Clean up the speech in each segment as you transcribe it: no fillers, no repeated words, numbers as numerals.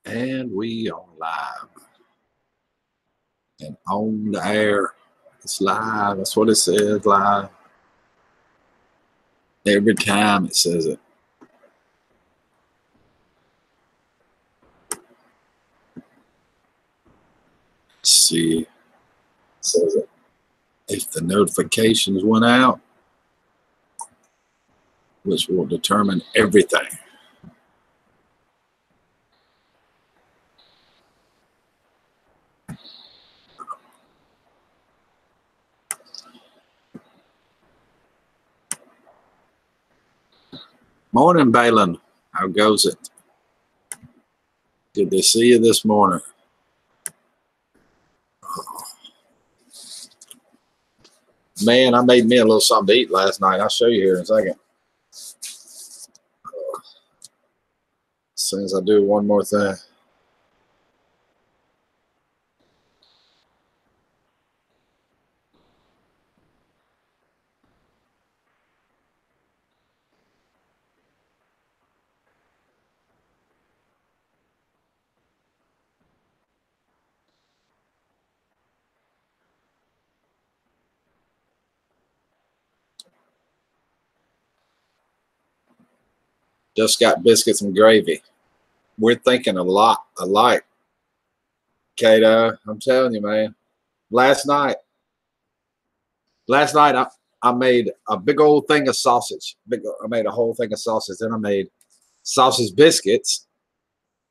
And we are live and on the air. It's live. That's what it says, live. Every time it says it. Let's see. It says it. If the notifications went out, which will determine everything. Morning, Balin. How goes it? Good to see you this morning. Man, I made me a little something to eat last night. I'll show you here in a second. As soon as I do one more thing. Just got biscuits and gravy. We're thinking a lot alike, Kato. I'm telling you, man. Last night I made a big old thing of sausage. I made a whole thing of sausage. Then I made sausage biscuits.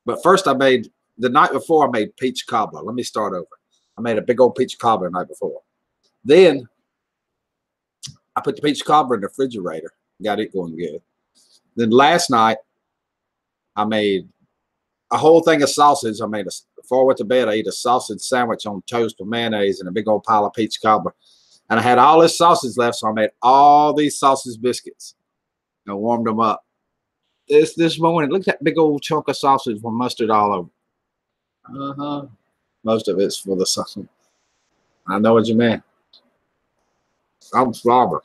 But first the night before I made peach cobbler. Let me start over. I made a big old peach cobbler the night before. Then I put the peach cobbler in the refrigerator. Got it going good. Then last night I made a whole thing of sausage. Before I went to bed, I ate a sausage sandwich on toast with mayonnaise and a big old pile of peach cobbler. And I had all this sausage left, so I made all these sausage biscuits and warmed them up. This morning, look at that big old chunk of sausage with mustard all over. Most of it's for the sausage. I know what you mean. I'm slobber.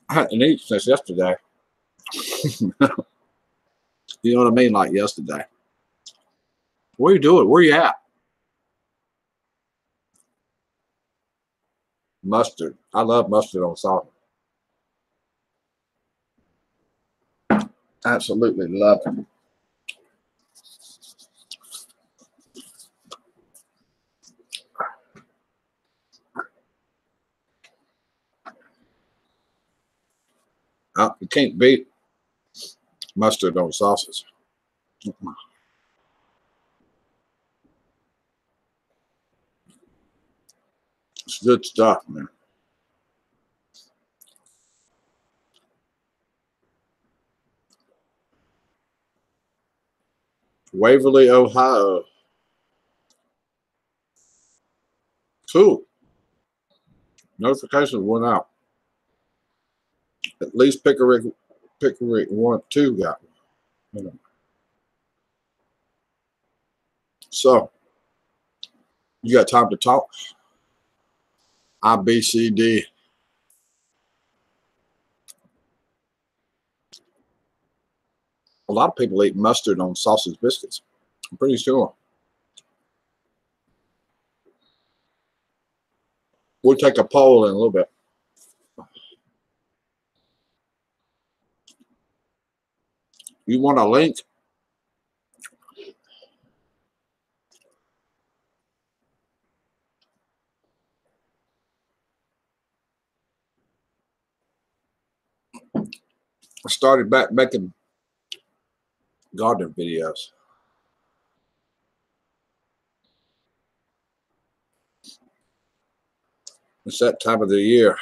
I hadn't eaten since yesterday. You know what I mean? Like yesterday. What are you doing? Where you at? Mustard. I love mustard on sausage. Absolutely love it. You can't beat mustard on sausage. It's good stuff, man. Waverly, Ohio. Cool. Notifications went out. At least Pickerick 1, 2 got one. So, you got time to talk? I, B, C, D. A lot of people eat mustard on sausage biscuits. I'm pretty sure. We'll take a poll in a little bit. You want a link? I started back making gardening videos. It's that time of the year.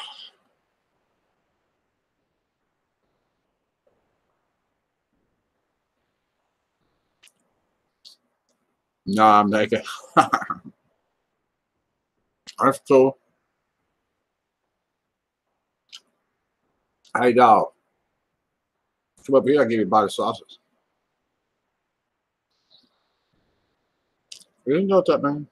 No, I'm making. That's cool. Hey, dog. Come up here. I'll give you a bite of sausage. You didn't know that, man.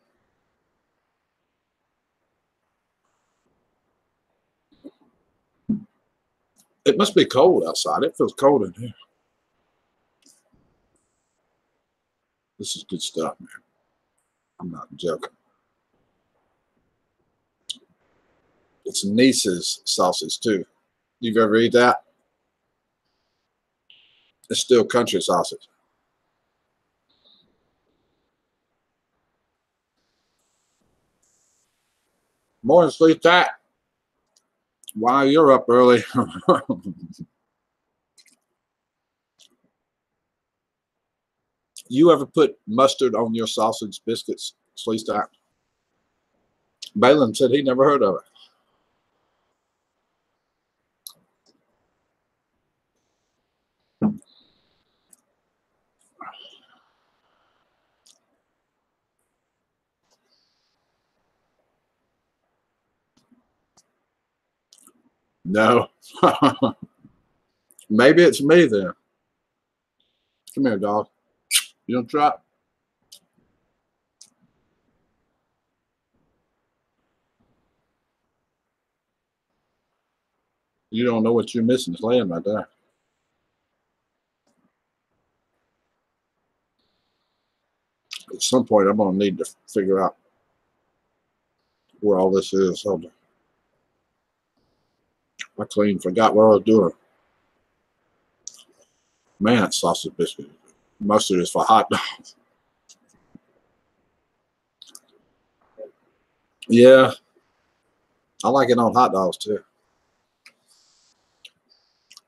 It must be cold outside. It feels cold in here. This is good stuff, man. I'm not joking. It's Nice's sausage too. You've ever eat that? It's still country sausage. Morning, sleep that. Wow, you're up early. You ever put mustard on your sausage biscuits, sleep that? Balin said he never heard of it. No. Maybe it's me then. Come here, dog. You don't try it? You don't know what you're missing. It's laying right there. At some point, I'm going to need to figure out where all this is. Hold on. I clean forgot what I was doing. Man, that sausage biscuit. Mustard is for hot dogs. Yeah. I like it on hot dogs too.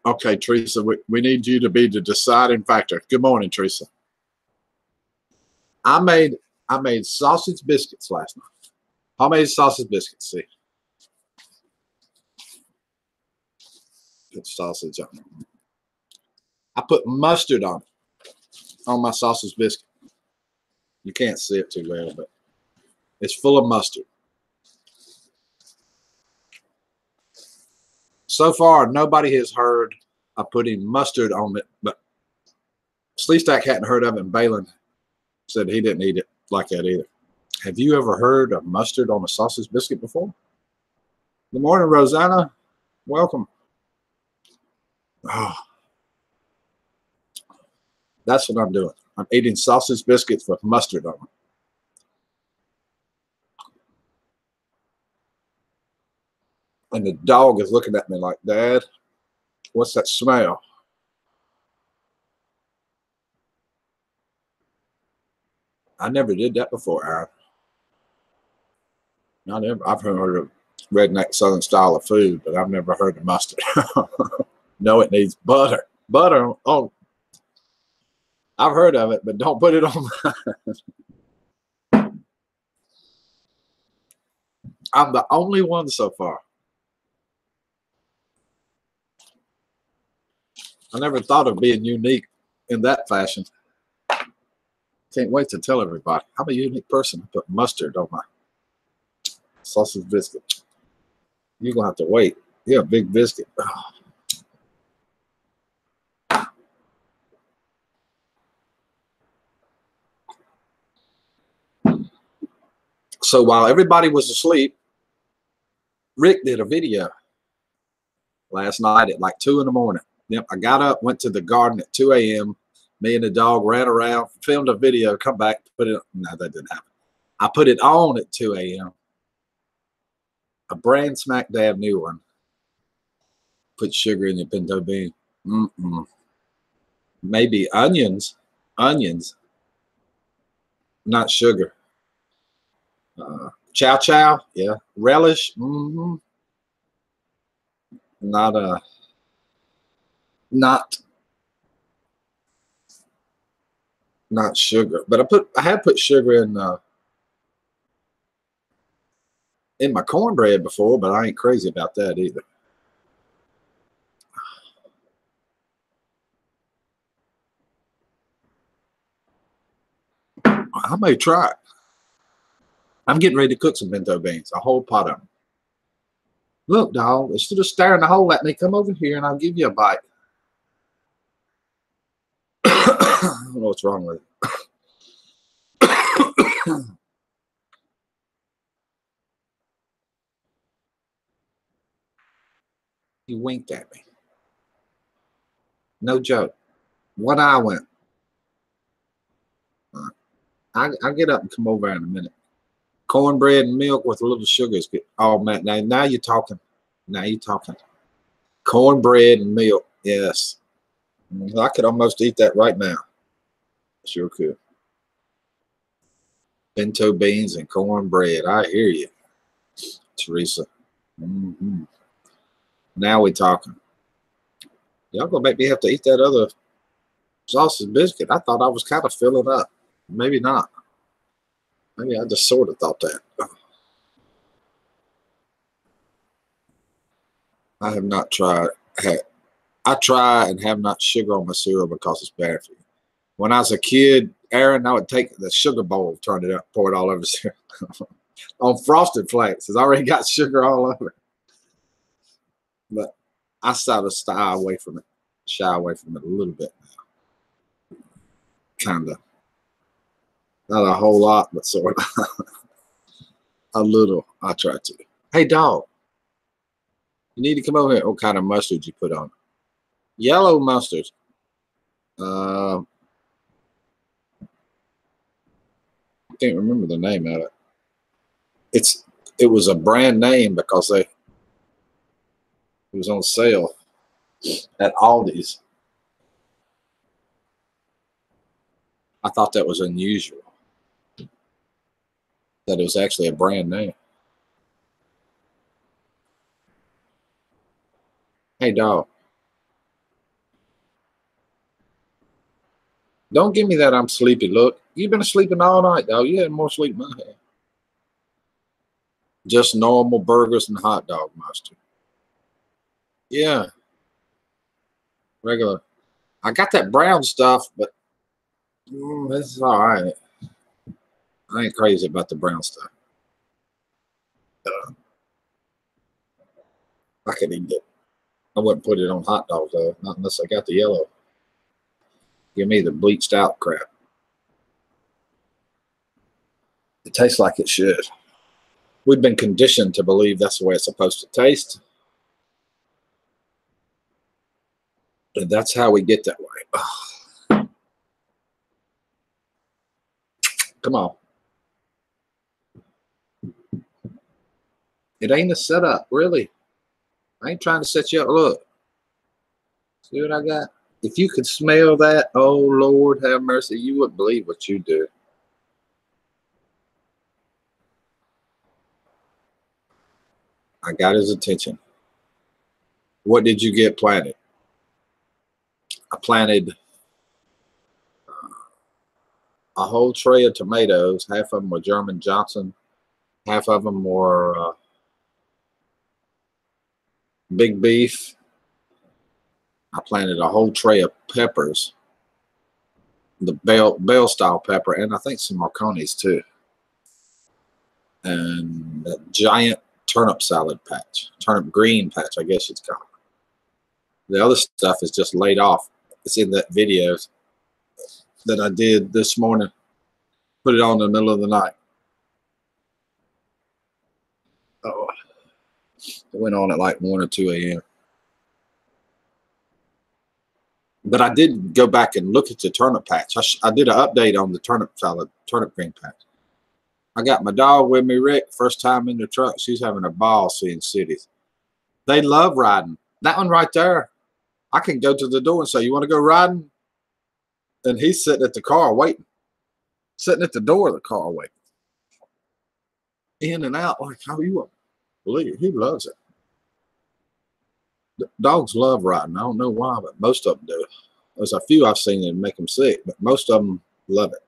Okay, Teresa, we need you to be the deciding factor. Good morning, Teresa. I made sausage biscuits last night. Homemade sausage biscuits. See, put sausage on it. I put mustard on my sausage biscuit. You can't see it too well, but it's full of mustard. So far, nobody has heard of putting mustard on it, but Sleestack hadn't heard of it, and Balin said he didn't eat it like that either. Have you ever heard of mustard on a sausage biscuit before? Good morning, Rosanna. Welcome. Oh, that's what I'm doing. I'm eating sausage biscuits with mustard on them. And the dog is looking at me like, Dad, what's that smell? I never did that before, Aaron. I've heard of redneck southern style of food, but I've never heard of mustard. No, it needs butter. Butter. Oh, I've heard of it, but don't put it on mine. I'm the only one so far. I never thought of being unique in that fashion. Can't wait to tell everybody. I'm a unique person. I put mustard on my sausage biscuit. You're going to have to wait. You're a big biscuit. Oh. So while everybody was asleep, Rick did a video last night at like 2 in the morning. Yep, I got up, went to the garden at 2 a.m. Me and the dog ran around, filmed a video, come back, put it. No, that didn't happen. I put it on at 2 a.m. A brand smack dab new one. Put sugar in your pinto bean. Maybe onions, not sugar. Chow chow, yeah. Relish, not sugar. But I had put sugar in my cornbread before, but I ain't crazy about that either. I may try it. I'm getting ready to cook some pinto beans, a whole pot of them. Look, dog, instead of staring the hole at me, come over here and I'll give you a bite. I don't know what's wrong with it. He winked at me. No joke. One eye went. I'll get up and come over in a minute. Cornbread and milk with a little sugar is good. Oh man, now you're talking. Now you're talking. Cornbread and milk, yes. I could almost eat that right now. Sure could. Pinto beans and cornbread. I hear you, Teresa. Now we're talking. Y'all gonna make me have to eat that other sausage biscuit. I thought I was kind of filling up. Maybe not. Maybe I just sort of thought that. I have not tried. I try and have not sugar on my cereal because it's bad for you. When I was a kid, Aaron, I would take the sugar bowl, turn it up, pour it all over the cereal. On Frosted Flakes. It's already got sugar all over it. But I sort of shy away from it a little bit now. Kind of. Not a whole lot, but sort of. A little. I try to. Hey, dog. You need to come over here. What kind of mustard you put on? Yellow mustard. I can't remember the name of it. It was a brand name because it was on sale at Aldi's. I thought that was unusual. That it was actually a brand name. Hey, dog. Don't give me that I'm sleepy look. You've been sleeping all night, dog. You had more sleep than I had. Just normal burgers and hot dog mustard. Yeah. Regular. I got that brown stuff, but it's all right. I ain't crazy about the brown stuff. I could eat it. I wouldn't put it on hot dogs, though, not unless I got the yellow. Give me the bleached out crap. It tastes like it should. We've been conditioned to believe that's the way it's supposed to taste. And that's how we get that way. Come on. It ain't a setup, really. I ain't trying to set you up. Look. See what I got? If you could smell that, oh, Lord have mercy, you wouldn't believe what you do. I got his attention. What did you get planted? I planted a whole tray of tomatoes. Half of them were German Johnson. Half of them were big beef. I planted a whole tray of peppers, the bell style pepper, and I think some Marconis too. And a giant turnip salad patch, turnip green patch, I guess it's called. The other stuff is just laid off. It's in that video that I did this morning. Put it on in the middle of the night. Oh, it went on at like 1 or 2 a.m. But I did go back and look at the turnip patch. I did an update on the turnip salad, turnip green patch. I got my dog with me, Rick. First time in the truck. She's having a ball seeing cities. They love riding. That one right there, I can go to the door and say, you want to go riding? And he's sitting at the car waiting. Sitting at the door of the car waiting. In and out like how you want. Believe it, he loves it. Dogs love riding. I don't know why, but most of them do. There's a few I've seen that make them sick, but most of them love it.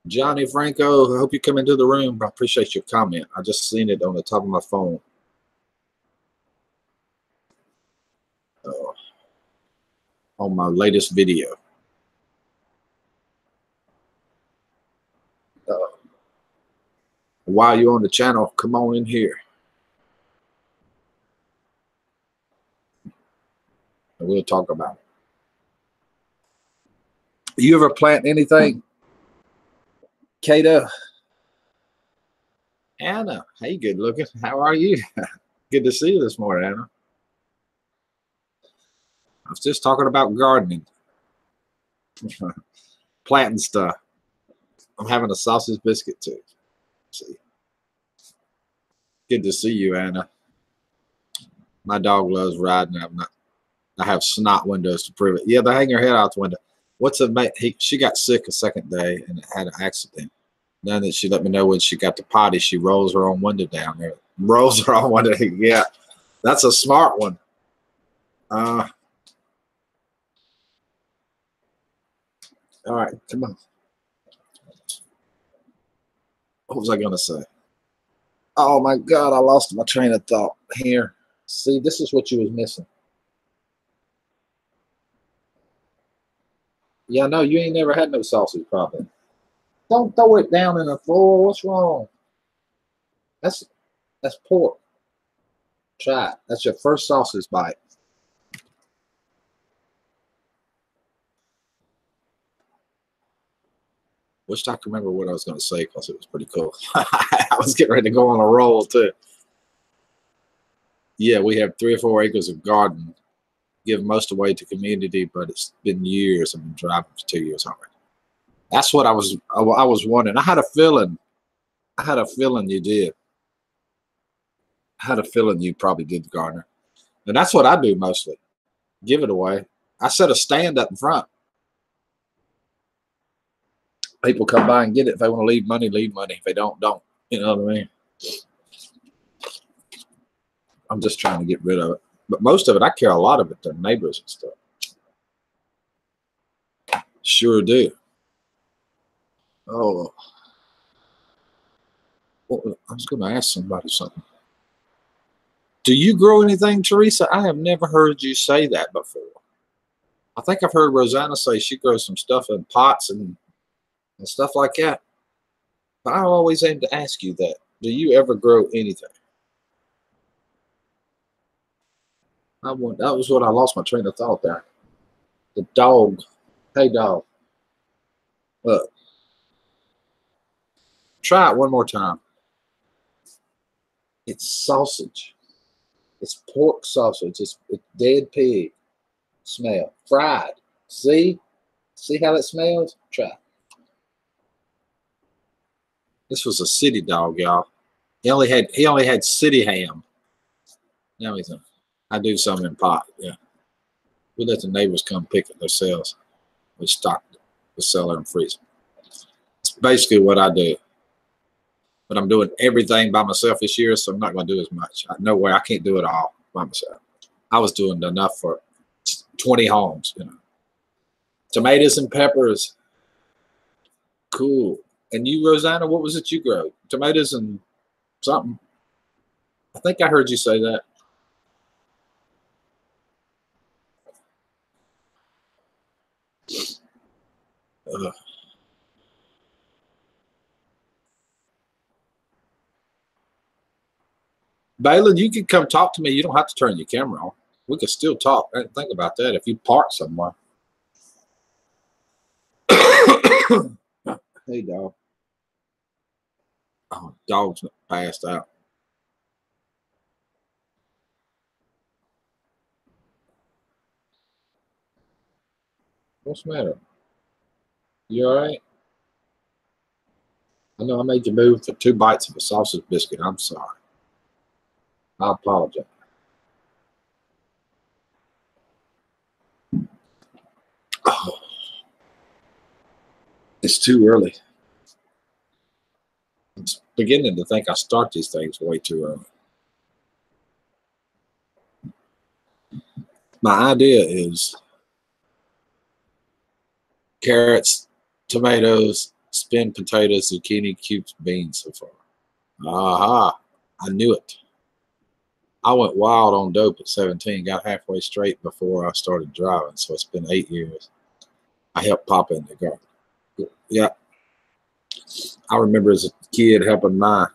Johnny Franco, I hope you come into the room. I appreciate your comment. I just seen it on the top of my phone. On my latest video. While you're on the channel, come on in here. And we'll talk about it. You ever plant anything? Cato. Anna, hey, good looking. How are you? Good to see you this morning, Anna. I was just talking about gardening, planting stuff. I'm having a sausage biscuit too. See, good to see you, Anna. My dog loves riding. I have snot windows to prove it. Yeah, they hang her head out the window. What's a mate? She got sick a second day and had an accident. Then that she let me know when she got to potty, she rolls her own window down there. Rolls her own window. Yeah, that's a smart one. All right, come on. What was I gonna say? Oh my God, I lost my train of thought here. See, this is what you was missing. Yeah, no, you ain't never had no sausage problem. Don't throw it down in the floor. What's wrong? That's pork. Try it. That's your first sausage bite. Wish I could remember what I was going to say because it was pretty cool. I was getting ready to go on a roll too. Yeah, we have 3 or 4 acres of garden. Give most away to community, but it's been years. I've been driving for 2 years already. That's what I was wondering. I had a feeling you did. I had a feeling you probably did the gardener. And that's what I do mostly. Give it away. I set a stand up in front. People come by and get it. If they want to leave money, leave money. If they don't, don't. You know what I mean? I'm just trying to get rid of it. But most of it, I care a lot of it to neighbors and stuff. Sure do. Oh, well, I was going to ask somebody something. Do you grow anything, Teresa? I have never heard you say that before. I think I've heard Rosanna say she grows some stuff in pots and stuff like that. But I always aim to ask you that. Do you ever grow anything? That was what I lost my train of thought there. The dog. Hey, dog. Look. Try it one more time. It's sausage. It's pork sausage. It's dead pig smell. Fried. See? See how it smells? Try it. This was a city dog, y'all. He only had city ham. Now he's I do some in pot, yeah. We let the neighbors come pick it themselves. We stock it. We sell it and freeze it. It's basically what I do. But I'm doing everything by myself this year, so I'm not going to do as much. No way, I can't do it all by myself. I was doing enough for 20 homes, you know. Tomatoes and peppers. Cool. And you, Rosanna, what was it you grow? Tomatoes and something. I think I heard you say that. Balin, you can come talk to me. You don't have to turn your camera on. We could still talk. I didn't think about that if you park somewhere. Hey, dog. Oh, dog's passed out. What's the matter? You all right? I know I made you move for 2 bites of a sausage biscuit. I'm sorry. I apologize. Oh, it's too early. I'm beginning to think I start these things way too early. My idea is carrots, tomatoes, spin potatoes, zucchini, cubes, beans so far. Aha, I knew it. I went wild on dope at 17, got halfway straight before I started driving, so it's been 8 years. I helped Papa in the garden. Yeah. I remember as a kid helping mine.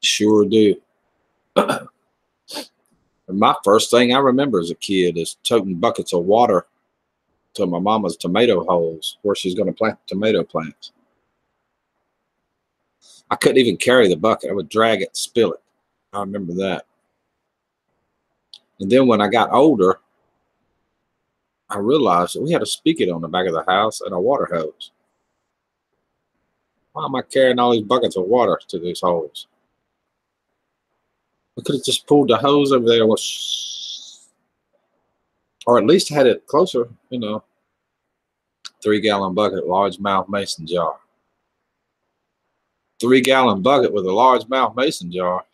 Sure do. My first thing I remember as a kid is toting buckets of water to my mama's tomato holes where she's going to plant tomato plants. I couldn't even carry the bucket. I would drag it and spill it. I remember that. And then when I got older, I realized that we had a spigot on the back of the house and a water hose. Why am I carrying all these buckets of water to these holes? We could have just pulled the hose over there, or at least had it closer, you know. 3-gallon bucket, largemouth mason jar. 3-gallon bucket with a largemouth mason jar.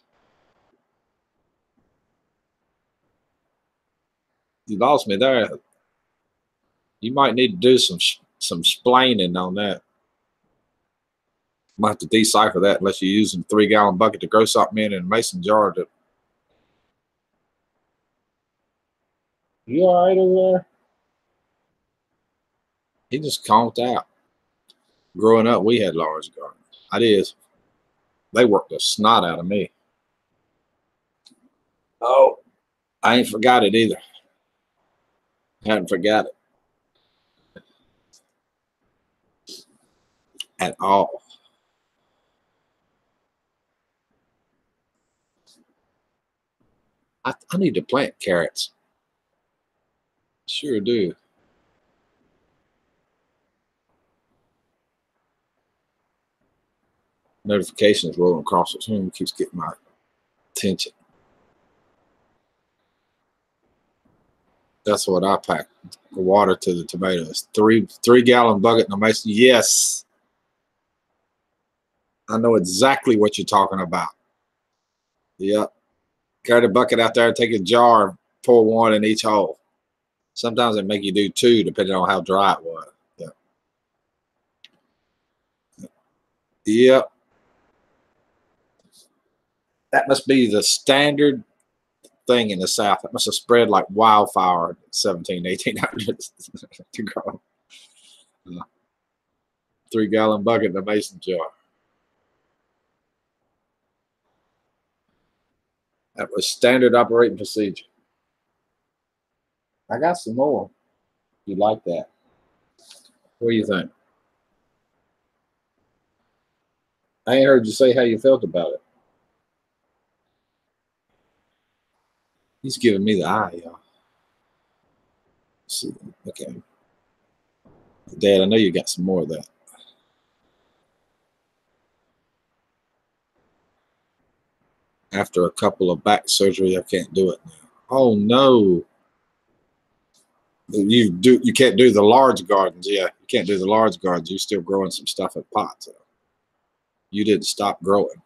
You lost me there. You might need to do some splaining on that. Might have to decipher that unless you're using 3-gallon bucket to grow something in and a mason jar to. You all right over there? He just conked out. Growing up, we had large gardens. I did. They worked the snot out of me. Oh, I ain't forgot it either. Hadn't forgot it at all. I need to plant carrots. Sure do. Notifications rolling across the screen keeps getting my attention. That's what I pack. Water to the tomatoes. 3-gallon bucket in a mason. Yes. I know exactly what you're talking about. Yep. Carry the bucket out there, take a jar, pour one in each hole. Sometimes they make you do 2 depending on how dry it was. Yep. Yep. That must be the standard thing in the South. It must have spread like wildfire in 1800s to grow. 3-gallon bucket in a mason jar. That was standard operating procedure. I got some more. You like that? What do you think? I ain't heard you say how you felt about it. He's giving me the eye, y'all. See, okay. Dad, I know you got some more of that. After a couple of back surgery, I can't do it now. Oh no. You can't do the large gardens. Yeah, you can't do the large gardens. You're still growing some stuff in pots. You didn't stop growing.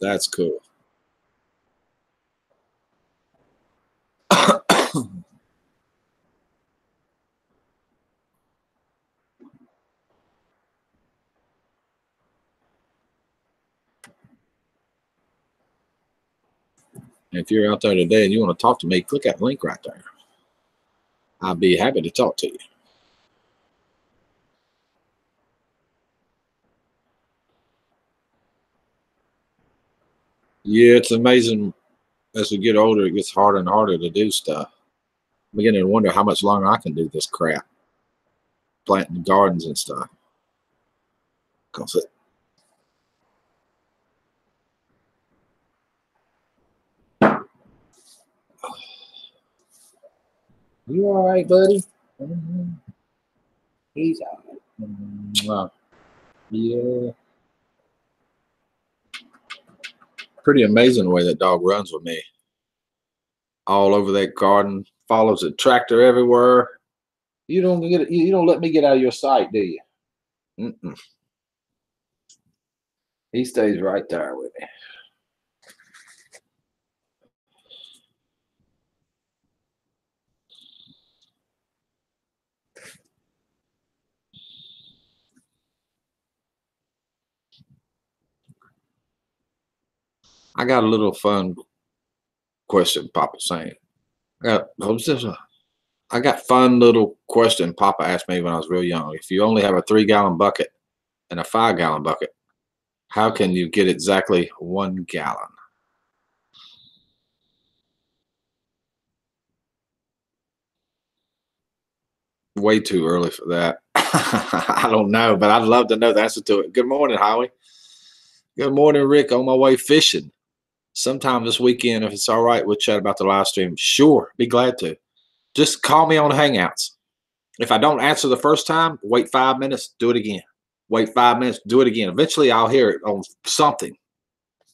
That's cool. If you're out there today and you want to talk to me, click that link right there. I'll be happy to talk to you. Yeah, it's amazing. As we get older, it gets harder and harder to do stuff. I'm beginning to wonder how much longer I can do this crap. Planting gardens and stuff. You all right, buddy? He's all right. Yeah. Pretty amazing the way that dog runs with me. All over that garden, follows the tractor everywhere. You don't let me get out of your sight, do you? Mm-mm. He stays right there with me. I got a little fun question, Papa saying. I got fun little question Papa asked me when I was real young. If you only have a 3-gallon bucket and a 5-gallon bucket, how can you get exactly 1 gallon? Way too early for that. I don't know, but I'd love to know the answer to it. Good morning, Howie. Good morning, Rick. On my way fishing. Sometime this weekend, if it's all right, we'll chat about the live stream. Sure, be glad to. Just call me on Hangouts. If I don't answer the first time, wait 5 minutes, do it again. Wait 5 minutes, do it again. Eventually, I'll hear it on something.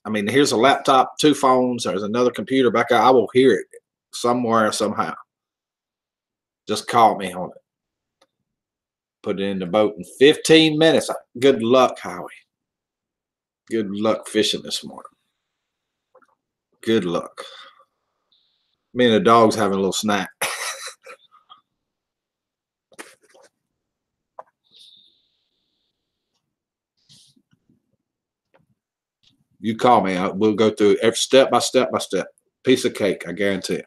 I mean, here's a laptop, 2 phones, there's another computer back. I will hear it somewhere, somehow. Just call me on it. Put it in the boat in 15 minutes. Good luck, Howie. Good luck fishing this morning. Good luck. Me and the dog's having a little snack. You call me. We'll go through every step by step. Piece of cake, I guarantee it.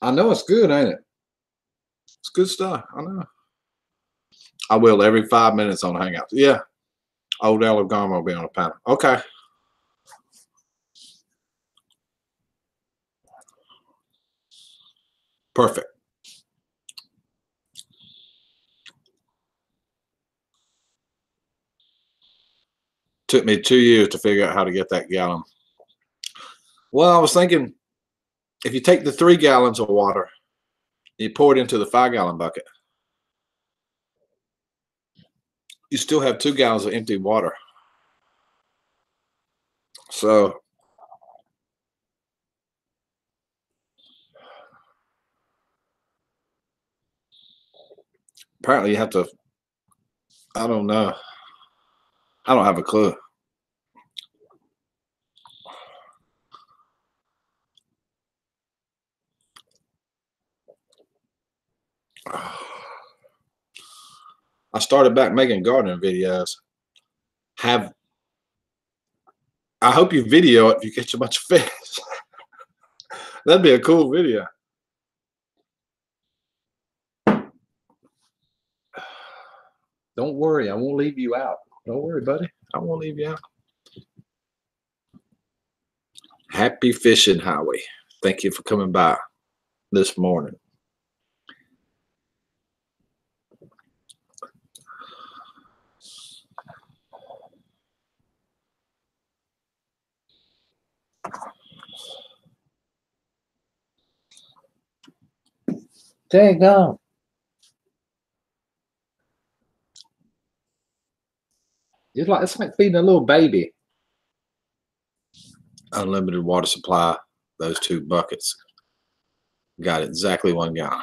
I know it's good, ain't it? It's good stuff. I know. I will every 5 minutes on Hangouts. Yeah. Old Alabama will be on the panel. Okay. Perfect. Took me 2 years to figure out how to get that gallon. Well, I was thinking if you take the 3 gallons of water, you pour it into the 5-gallon bucket, you still have 2 gallons of empty water. So apparently you have to, I don't know. I don't have a clue. I started back making gardening videos. I hope you video it if you catch a bunch of fish. That'd be a cool video. Don't worry, I won't leave you out. Don't worry, buddy. I won't leave you out. Happy fishing, Howie. Thank you for coming by this morning. Dang on. It's like feeding a little baby. Unlimited water supply. Those 2 buckets. Got exactly 1 gallon.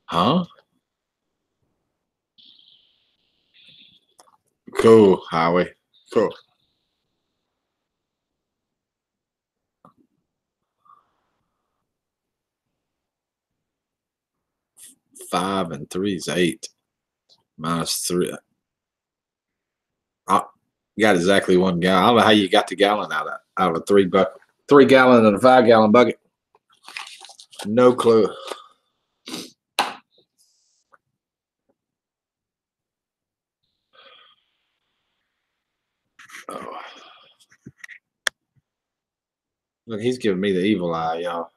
Huh? Cool, Howie. Cool. 5 and 3 is 8. Minus 3. I got exactly 1 gallon. I don't know how you got the gallon out of a 3 gallon and a 5-gallon bucket. No clue. Oh. Look, he's giving me the evil eye, y'all.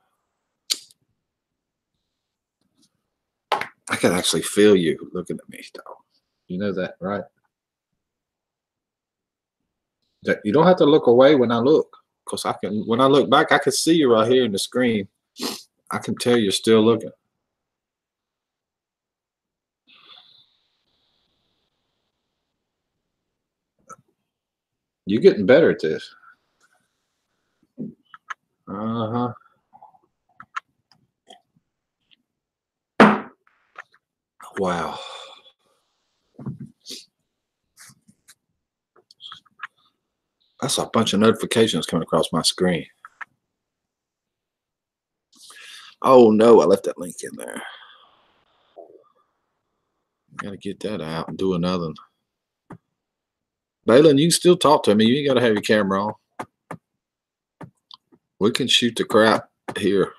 I can actually feel you looking at me, dog. You know that, right? You don't have to look away when I look, because when I look back, I can see you right here in the screen. I can tell you're still looking. You're getting better at this. Uh-huh. Wow. That's a bunch of notifications coming across my screen. Oh no, I left that link in there. Gotta get that out and do another one. Balin, you can still talk to me. You ain't got to have your camera on. We can shoot the crap here.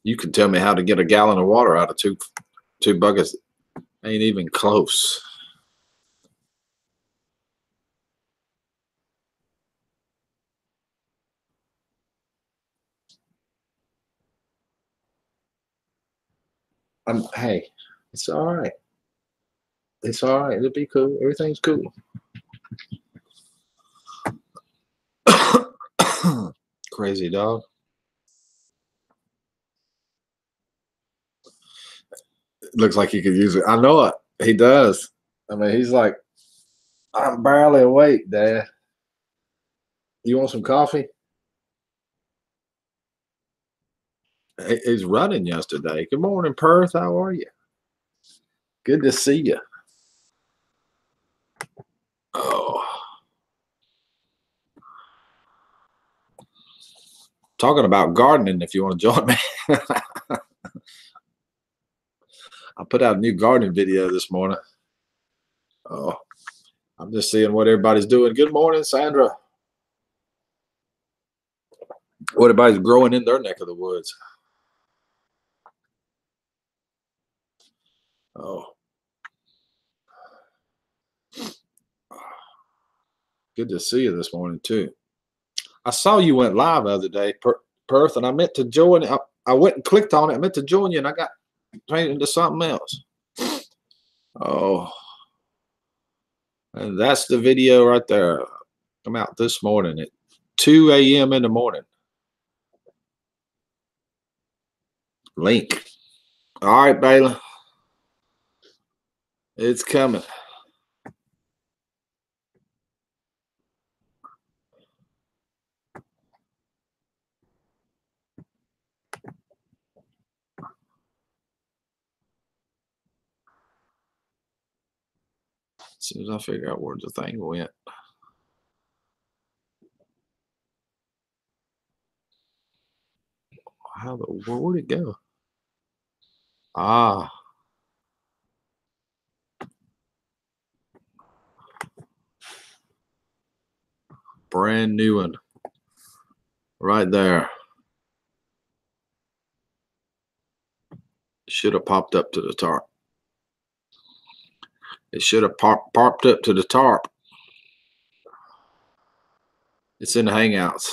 You can tell me how to get a gallon of water out of two buckets. Ain't even close. Hey, it's all right. It's all right. It'll be cool. Everything's cool. Crazy dog. Looks like he could use it. I know it. He does. I mean, he's like, I'm barely awake, Dad. You want some coffee? He's running yesterday. Good morning, Perth. How are you? Good to see you. Oh. Talking about gardening, if you want to join me. I put out a new gardening video this morning. Oh, I'm just seeing what everybody's doing. Good morning, Sandra. What everybody's growing in their neck of the woods. Oh. Good to see you this morning, too. I saw you went live the other day, Perth, and I meant to join. I went and clicked on it. I meant to join you, and I got turned into something else. Oh. And that's the video right there. Come out this morning at 2 a.m. in the morning. Link. All right, Balin. It's coming. As soon as I figure out where the thing went. Where'd it go? Ah. Brand new one. Right there. Should have popped up to the tarp. It should have popped up to the tarp. It's in the Hangouts.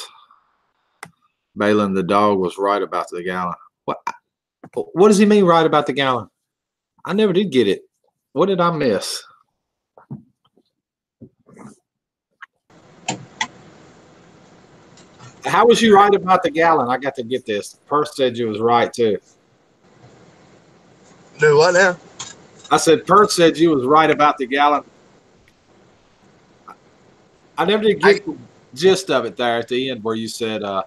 Balin, the dog, was right about the gallon. What does he mean right about the gallon? I never did get it. What did I miss? How was you right about the gallon? I got to get this. Perth said you was right too. Do what now? I said Perth said you was right about the gallon. I never did get the gist of it there at the end where you said I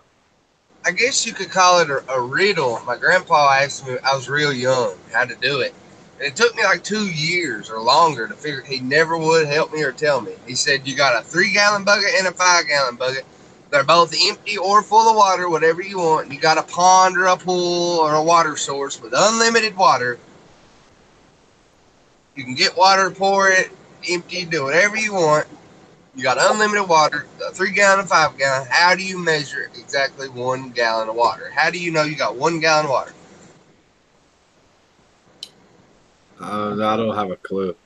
guess you could call it a riddle. My grandpa asked me, I was real young, how to do it. And it took me like 2 years or longer to figure. He never would help me or tell me. He said, you got a 3-gallon bucket and a 5-gallon bucket. They're both empty or full of water, whatever you want. You got a pond or a pool or a water source with unlimited water. You can get water, pour it, empty, do whatever you want. You got unlimited water, 3-gallon and 5-gallon. How do you measure exactly 1 gallon of water? How do you know you got 1 gallon of water? I don't have a clue.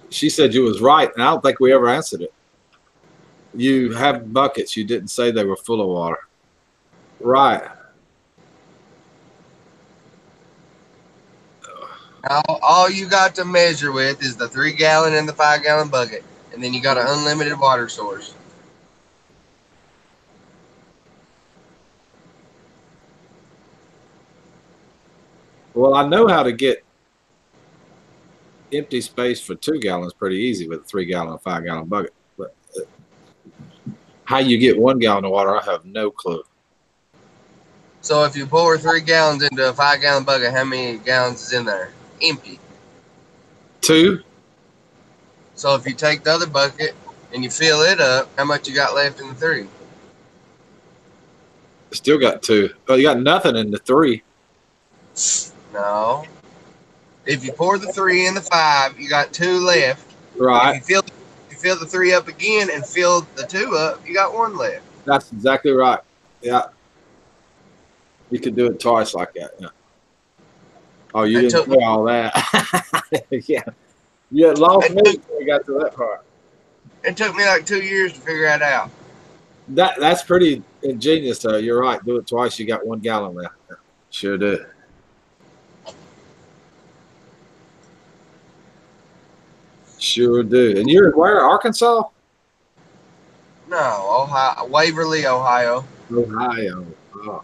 She said you was right, and I don't think we ever answered it. You have buckets. You didn't say they were full of water. Right. Now, all you got to measure with is the 3-gallon and the 5-gallon bucket, and then you got an unlimited water source. Well, I know how to get empty space for 2 gallons pretty easy with a 3-gallon and 5-gallon bucket. But how you get 1 gallon of water, I have no clue. So if you pour 3 gallons into a 5-gallon bucket, how many gallons is in there? Empty. 2. So if you take the other bucket and you fill it up, how much you got left in the 3? Still got 2. Oh, you got nothing in the 3. No. If you pour the 3 in the 5, you got 2 left. Right. If you fill the 3 up again and fill the 2 up, you got 1 left. That's exactly right. Yeah. You could do it twice like that. Yeah. Oh, you didn't say all that. Yeah. You lost me before we got to that part. It took me like 2 years to figure that out. That's pretty ingenious, though. You're right. Do it twice, you got 1 gallon left. Sure do. Sure do. And you're in where? Arkansas? No, Ohio, Waverly, Ohio. Ohio. Oh.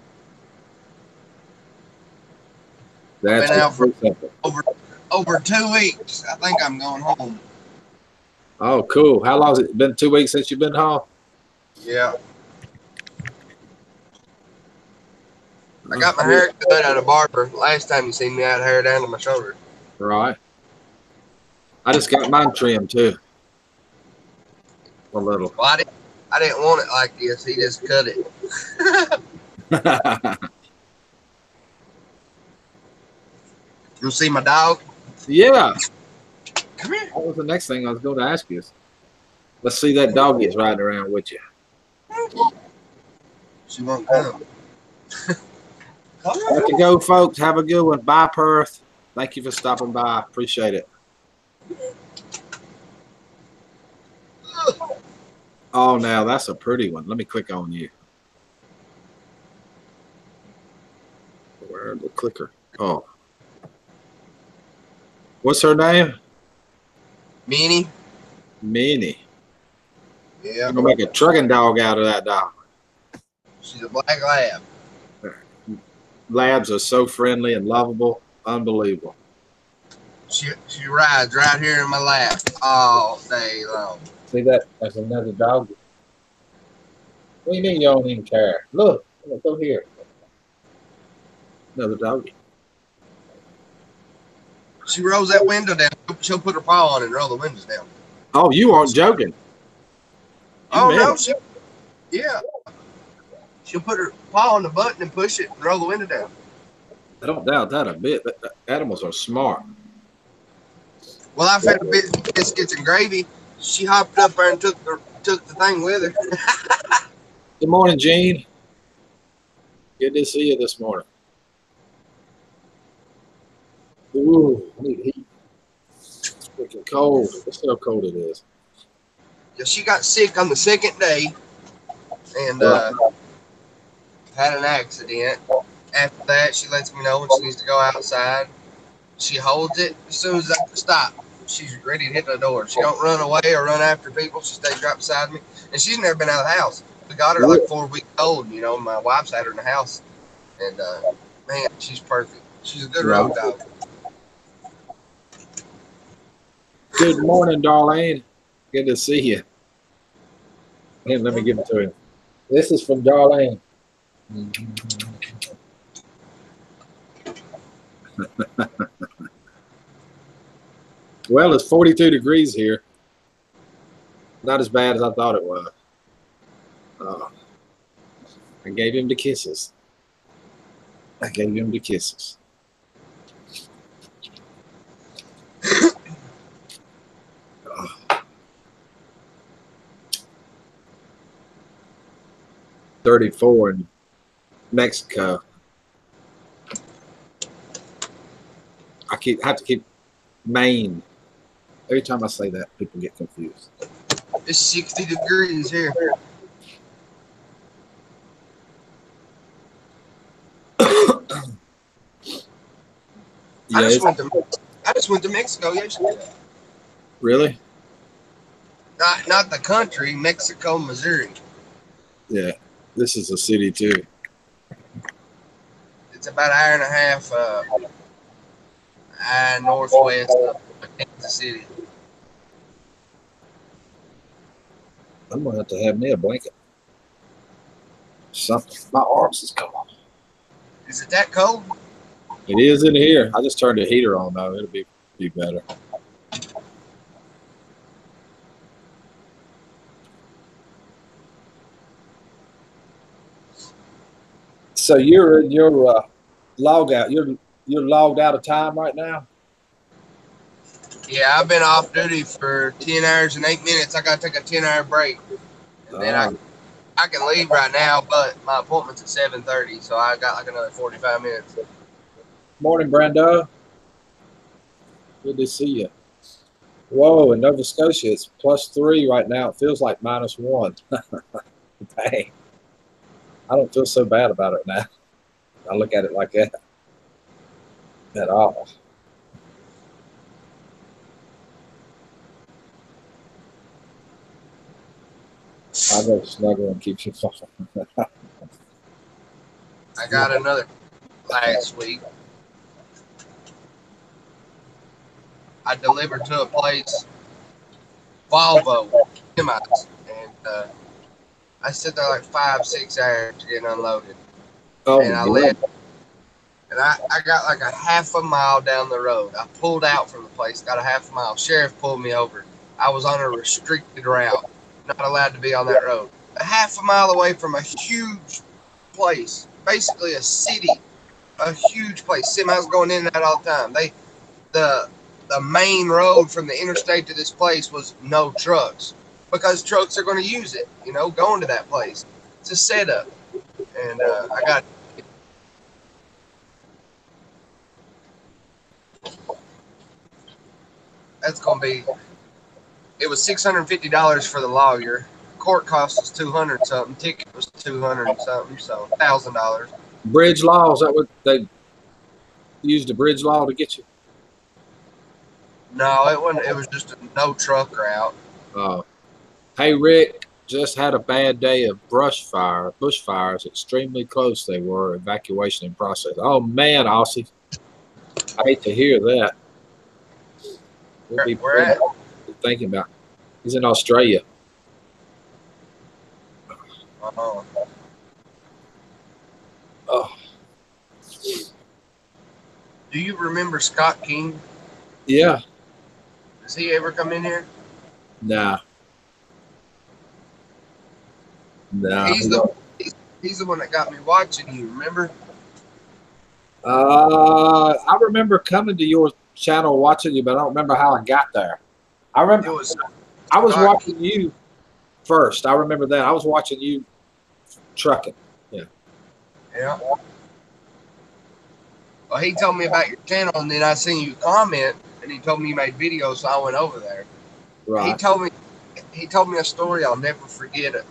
Been That's out for over 2 weeks. I think I'm going home. Oh, cool. How long has it been? 2 weeks since you've been home? Yeah. I got my hair cut at a barber. Last time you seen me, I had hair down to my shoulder. Right. I just got mine trimmed too. A little. Well, I didn't want it like this. He just cut it. You see my dog? Yeah. Come here. That was the next thing I was going to ask you. Let's see that dog is riding around with you. She won't come. Have to go, folks. Have a good one. Bye, Perth. Thank you for stopping by. Appreciate it. Oh, now that's a pretty one. Let me click on you. Where's the clicker? Oh. What's her name? Minnie. Minnie. Yeah. I'm going to make a trucking dog out of that dog. She's a black lab. Labs are so friendly and lovable. Unbelievable. She rides right here in my lap all day long. See that? That's another dog. What do you mean you don't even care? Look, go here. Another doggy. She rolls that window down. She'll put her paw on it and roll the windows down. Oh, you aren't joking. Oh, no. Yeah. She'll put her paw on the button and push it and roll the window down. I don't doubt that a bit. Animals are smart. Well, I fed her biscuits and gravy. She hopped up there and took the thing with her. Good morning, Gene. Good to see you this morning. Ooh, I need heat. It's freaking cold. Look how cold it is. Yeah, she got sick on the 2nd day and had an accident. After that, she lets me know when she needs to go outside. She holds it as soon as I stop. She's ready to hit the door. She don't run away or run after people. She stays right beside me. And she's never been out of the house. We got her like 4 weeks old. You know, my wife's had her in the house. And, man, she's perfect. She's a good road dog. Good morning, Darlene. Good to see you. Here, let me give it to him. This is from Darlene. Well, it's 42 degrees here. Not as bad as I thought it was. I gave him the kisses. I gave him the kisses. Oh. 34 in Mexico. I have to keep Maine. Every time I say that, people get confused. It's 60 degrees here. Yeah, I just went to Mexico yesterday. Really? Not the country, Mexico, Missouri. Yeah, this is a city too. It's about an hour and a half northwest of Kansas City. I'm gonna have to have me a blanket. Something. My arms is cold. Is it that cold? It is in here. I just turned the heater on though. It'll be better. So you're in your log out. You're logged out of time right now. Yeah, I've been off duty for 10 hours and 8 minutes. I got to take a 10-hour break. And then I can leave right now, but my appointment's at 7:30, so I got like another 45 minutes. Morning, Brando. Good to see you. Whoa, in Nova Scotia, it's +3 right now. It feels like -1. Dang. I don't feel so bad about it now. I look at it like that at all. I'll go snuggle and keep you far. I got another last week. I delivered to a place, Volvo semis, and I sit there like 5-6 hours getting unloaded. Oh, And I left, and I got like a half a mile down the road. I pulled out from the place, got a half a mile. Sheriff pulled me over. I was on a restricted route, not allowed to be on that road. A half a mile away from a huge place, basically a city, a huge place. Semis going in and out all the time. The main road from the interstate to this place was no trucks, because trucks are going to use it, going to that place. It's a setup. And I got that's going to be, it was $650 for the lawyer. Court cost was 200 something. Ticket was 200 something, so $1,000. Bridge law, is that what they used, the bridge law to get you? No, it wasn't. It was just a no truck route. Hey, Rick, just had a bad day of bushfires. Extremely close they were. Evacuation in process. Oh, man, Aussie. I hate to hear that. We'll be Where at? thinking about. He's in Australia. Oh. Do you remember Scott King? Yeah. Does he ever come in here? Nah. He's the one that got me watching you, remember? I remember coming to your channel watching you, but I don't remember how I got there. I remember I was watching you first. I remember that. I was watching you trucking. Yeah. Yeah. Well, he told me about your channel, and then I seen you comment, and he told me you made videos, so I went over there. Right. He told me a story I'll never forget it.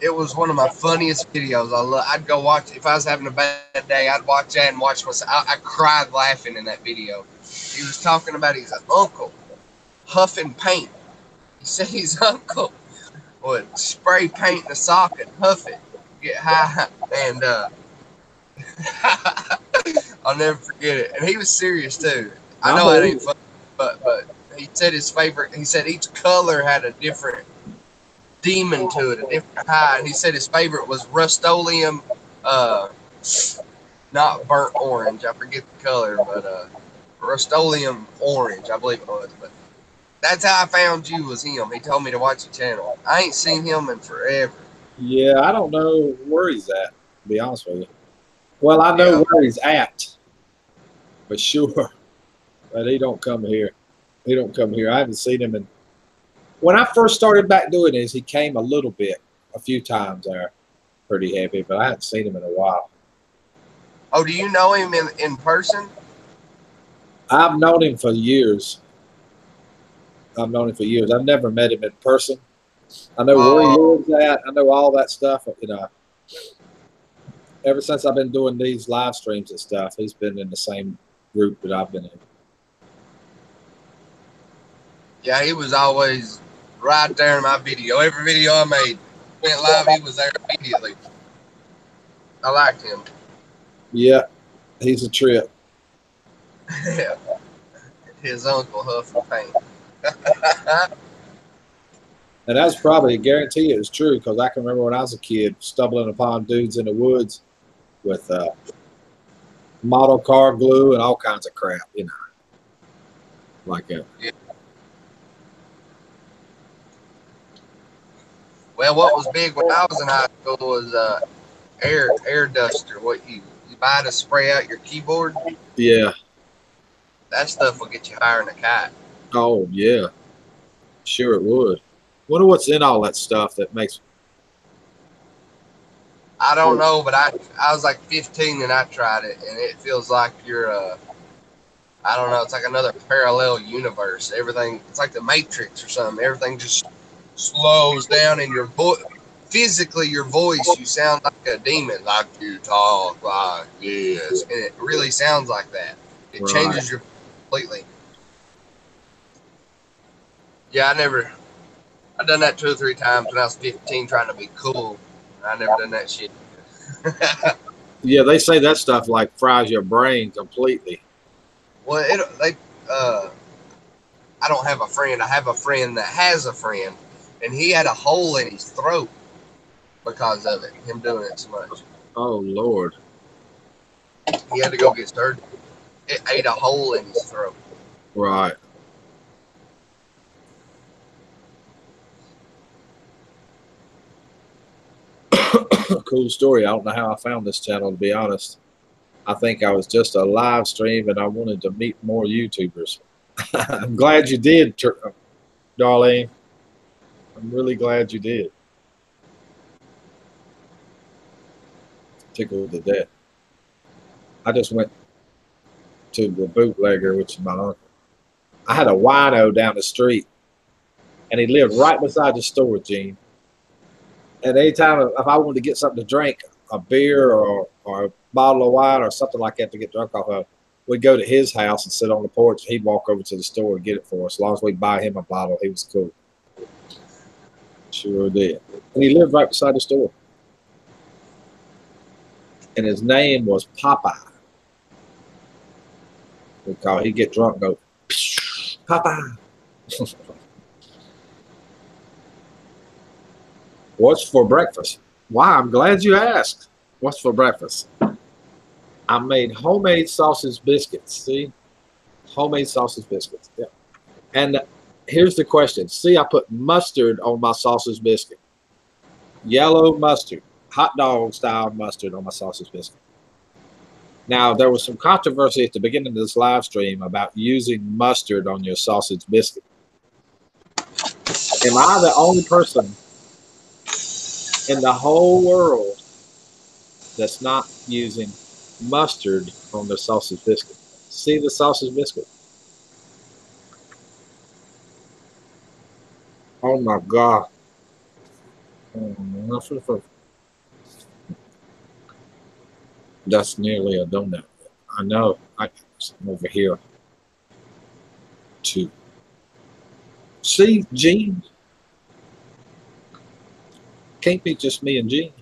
It was one of my funniest videos. I'd go watch, if I was having a bad day, I'd watch that and watch myself. I cried laughing in that video. He was talking about his uncle huffing paint. He said his uncle would spray paint in a sock and huff it, get high, and I'll never forget it. And he was serious too. I know it ain't funny, but he said his favorite. He said each color had a different demon to it, a different high. And he said his favorite was Rust-Oleum, not burnt orange. I forget the color, but Rust-Oleum orange, I believe it was. But that's how I found you, was him. He told me to watch the channel. I ain't seen him in forever. Yeah, I don't know where he's at, to be honest with you. Well, I know where he's at, for sure. But he don't come here. He don't come here. I haven't seen him in. When I first started back doing this, he came a few times there, pretty heavy, but I haven't seen him in a while. Oh, do you know him in person? I've known him for years. I've never met him in person. I know where he lives at. I know all that stuff. Ever since I've been doing these live streams and stuff, he's been in the same group that I've been in. Yeah, he was always right there in my video. Every video I made went live, he was there immediately. I liked him. Yeah, he's a trip. Yeah. His uncle huffing paint. And that's probably, I guarantee it was true, because I can remember when I was a kid stumbling upon dudes in the woods with model car glue and all kinds of crap, like that. Yeah. Well, what was big when I was in high school was air duster. What you buy to spray out your keyboard? Yeah. That stuff will get you higher than a kite. Oh yeah, sure it would. Wonder what's in all that stuff that makes. I don't know, but I was like 15 and I tried it, and it feels like you're I don't know, it's like another parallel universe. Everything, it's like the Matrix or something. Everything just slows down, and your voice, physically, your voice, you sound like a demon, like you talk like this, and it really sounds like that. It Right. changes your completely. Yeah, I done that 2 or 3 times when I was 15 trying to be cool. I never done that shit. Yeah, they say that stuff like fries your brain completely. Well, I don't have a friend. I have a friend that has a friend, and he had a hole in his throat because of it. Him doing it so much. Oh Lord. He had to go get surgery. It ate a hole in his throat. Right. Cool story. I don't know how I found this channel, to be honest. I think I was just a live stream and I wanted to meet more YouTubers. I'm glad you did, Darlene. I'm really glad you did. Tickled to death. I just went to the bootlegger, which is my uncle. I had a wino down the street, and he lived right beside the store, Gene. And anytime if I wanted to get something to drink, a beer or a bottle of wine or something like that to get drunk off of, we'd go to his house and sit on the porch. He'd walk over to the store and get it for us. As long as we buy him a bottle, he was cool. Sure did. And he lived right beside the store. And his name was Popeye. He'd get drunk and go, Popeye. What's for breakfast? Why, I'm glad you asked. What's for breakfast? I made homemade sausage biscuits. See? Homemade sausage biscuits. Yeah. And here's the question. See, I put mustard on my sausage biscuit. Yellow mustard. Hot dog style mustard on my sausage biscuit. Now, there was some controversy at the beginning of this live stream about using mustard on your sausage biscuit. Am I the only person in the whole world that's not using mustard on their sausage biscuit? See the sausage biscuit? Oh my God. That's nearly a donut. I know. I'm over here too. See, Gene? Can't be just me and Gene.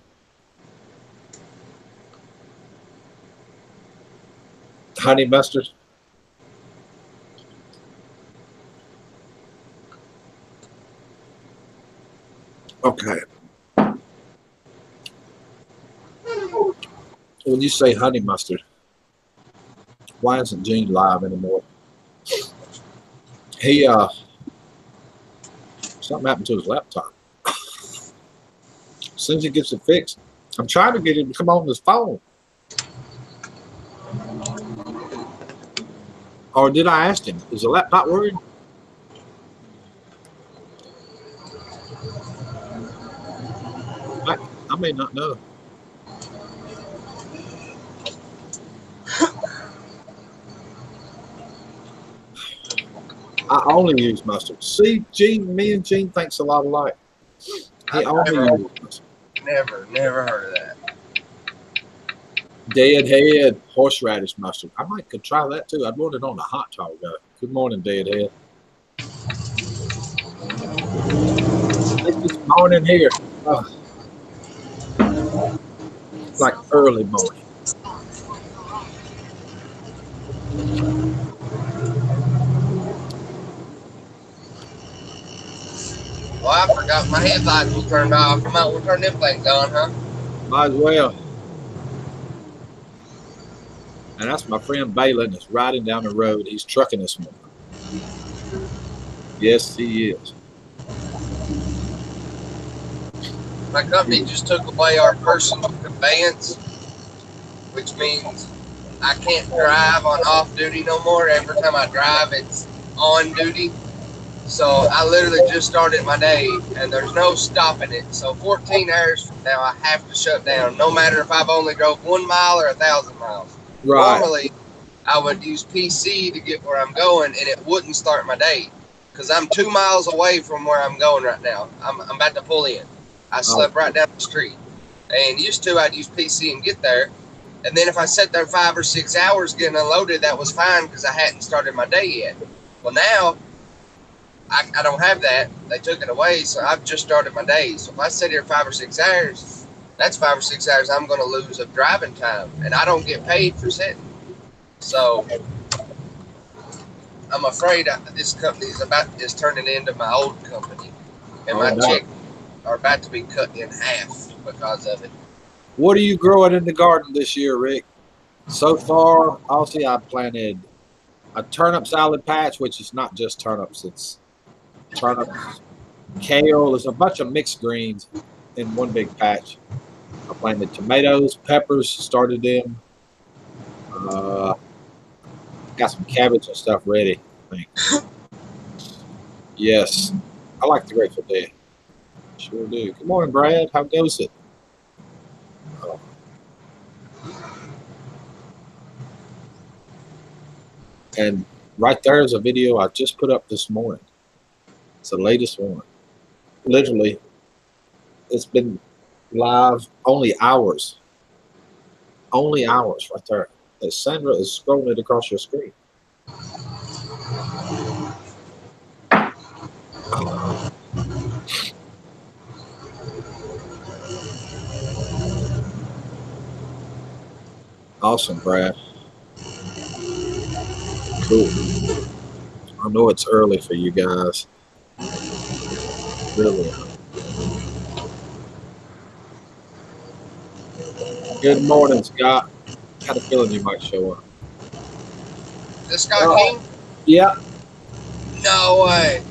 Honey mustard. Okay. When you say honey mustard, why isn't Gene live anymore? He something happened to his laptop. As soon as he gets it fixed, I'm trying to get him to come on his phone. Or did I ask him? Is the laptop worried? I may not know. I only use mustard. See, Gene, me and Gene thinks a lot alike. He only uses mustard. Never heard of that. Deadhead horseradish mustard. I might could try that too. I'd want it on a hot dog. Good morning, Deadhead. It's morning here. It's like early morning. Well, I forgot my headlights was turned off. I might want to turn them things on, huh? Might as well. And that's my friend Balin is riding down the road. He's trucking this morning. Yes, he is. My company just took away our personal conveyance, which means I can't drive on off duty no more. Every time I drive, it's on duty. So I literally just started my day, and there's no stopping it. So 14 hours from now, I have to shut down, no matter if I've only drove 1 mile or 1,000 miles. Right. Normally, I would use PC to get where I'm going, and it wouldn't start my day because I'm 2 miles away from where I'm going right now. I'm about to pull in. I slept right down the street, and used to I'd use PC and get there. And then if I sat there 5 or 6 hours getting unloaded, that was fine because I hadn't started my day yet. Well, now I don't have that. They took it away, so I've just started my day. So if I sit here 5 or 6 hours, that's 5 or 6 hours I'm going to lose of driving time, and I don't get paid for sitting. So I'm afraid this company is turning into my old company, and my checks are about to be cut in half because of it. What are you growing in the garden this year, Rick? So far, obviously, I planted a turnip salad patch, which is not just turnips. It's turnips, kale. There's a bunch of mixed greens in one big patch. I planted tomatoes, peppers, started them. Got some cabbage and stuff ready, I think. Yes. I like the Grateful Dead. Sure do. Good morning, Brad. How goes it? Oh. And right there is a video I just put up this morning. It's the latest one. Literally, it's been live only hours. Only hours right there. As Sandra is scrolling it across your screen. Awesome, Brad. Cool. I know it's early for you guys. Really. Good morning, Scott. Had a feeling you might show up. This Scott King? Yeah. No way.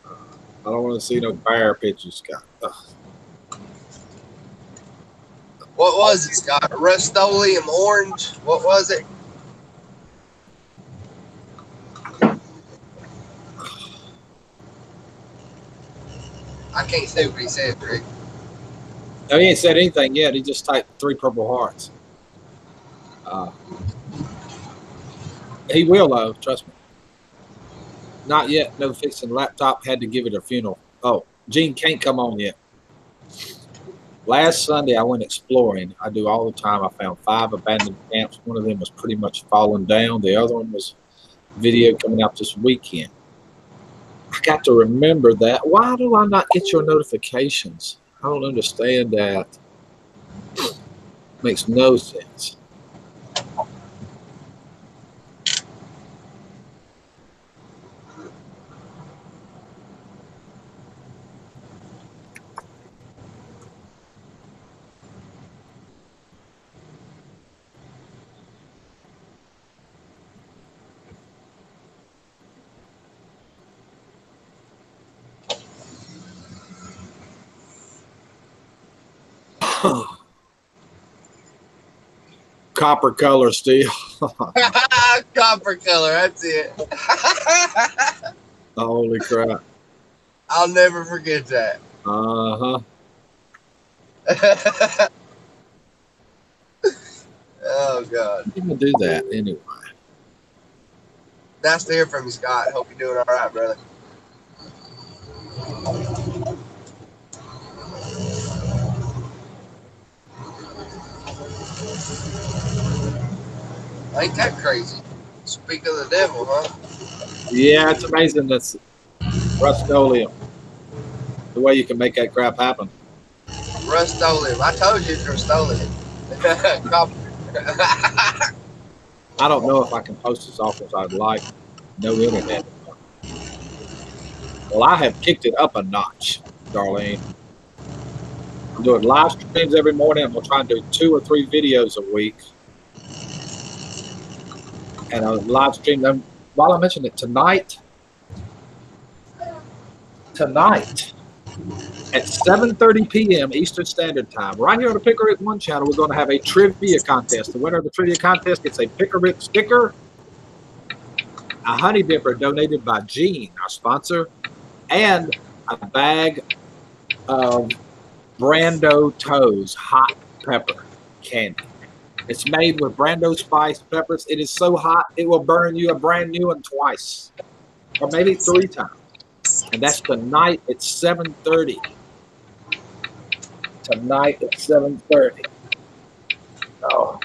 I don't want to see no bear pictures, Scott. Ugh. What was it, Scott? Rust-Oleum orange? What was it? I can't say what he said, Rick. No, he ain't said anything yet. He just typed 3 purple hearts. He will, though. Trust me. Not yet. No fixing laptop. Had to give it a funeral. Oh, Gene can't come on yet. Last Sunday, I went exploring. I do all the time. I found 5 abandoned camps. One of them was pretty much falling down. The other one was video coming out this weekend. I got to remember that. Why do I not get your notifications? I don't understand that. Makes no sense. Copper color steel. Copper color, that's it. Holy crap. I'll never forget that. Uh-huh. Oh, God. Even do that anyway. Nice to hear from you, Scott. Hope you're doing all right, brother. Ain't that crazy? Speak of the devil, huh? Yeah, it's amazing that's Rust-Oleum. The way you can make that crap happen. Rust-Oleum. I told you it's Rust-Oleum. I don't know if I can post as often as I'd like. No internet. Well, I have kicked it up a notch, Darlene. I'm doing live streams every morning. I'm going to try and do 2 or 3 videos a week. And I live stream them. While I mention it, tonight, At 7:30 p.m. Eastern Standard Time, right here on the Picker Rick 1 channel, we're going to have a trivia contest. The winner of the trivia contest gets a Picker Rick sticker, a honey dipper donated by Gene, our sponsor, and a bag of Brando Toes hot pepper candy. It's made with Brando spice peppers. It is so hot, it will burn you a brand new one twice, or maybe 3 times. And that's tonight at 7:30. Tonight at 7:30. Oh.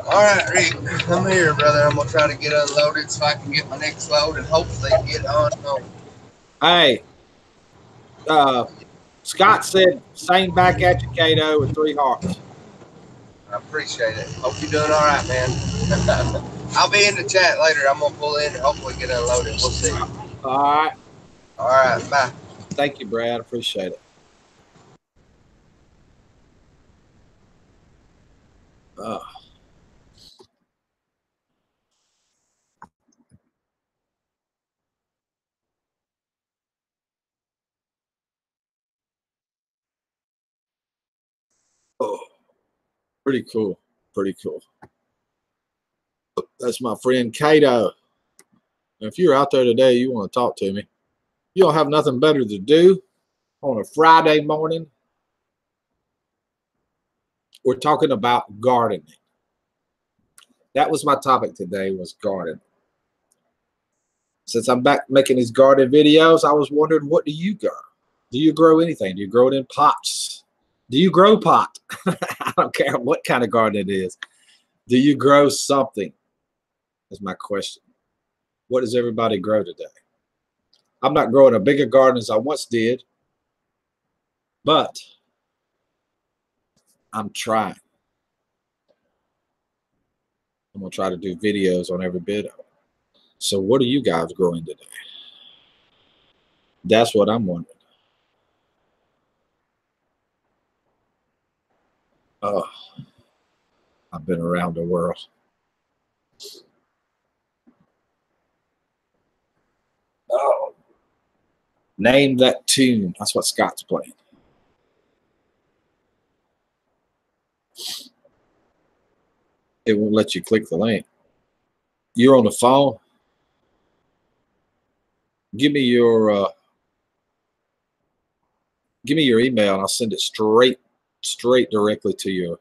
All right, Rick, I'm here, brother. I'm gonna try to get unloaded so I can get my next load and hopefully get on home. Hey, Scott said, same back at you, Cato, with 3 hearts. I appreciate it. Hope you're doing all right, man. I'll be in the chat later. I'm gonna pull in and hopefully get unloaded. We'll see. All right. All right, bye. Thank you, Brad. Appreciate it. Oh, pretty cool. Pretty cool. That's my friend Cato. If you're out there today, you want to talk to me, you don't have nothing better to do on a Friday morning. We're talking about gardening. That was my topic today, was gardening. Since I'm back making these garden videos, I was wondering, what do you grow? Do you grow anything? Do you grow it in pots? Do you grow pot? I don't care what kind of garden it is. Do you grow something? Is my question. What does everybody grow today? I'm not growing a bigger garden as I once did, but I'm trying. I'm going to try to do videos on every bit of it. So what are you guys growing today? That's what I'm wondering. Oh, I've been around the world. Oh, name that tune. That's what Scott's playing. It won't let you click the link. You're on the phone. Give me your email and I'll send it straight directly to your.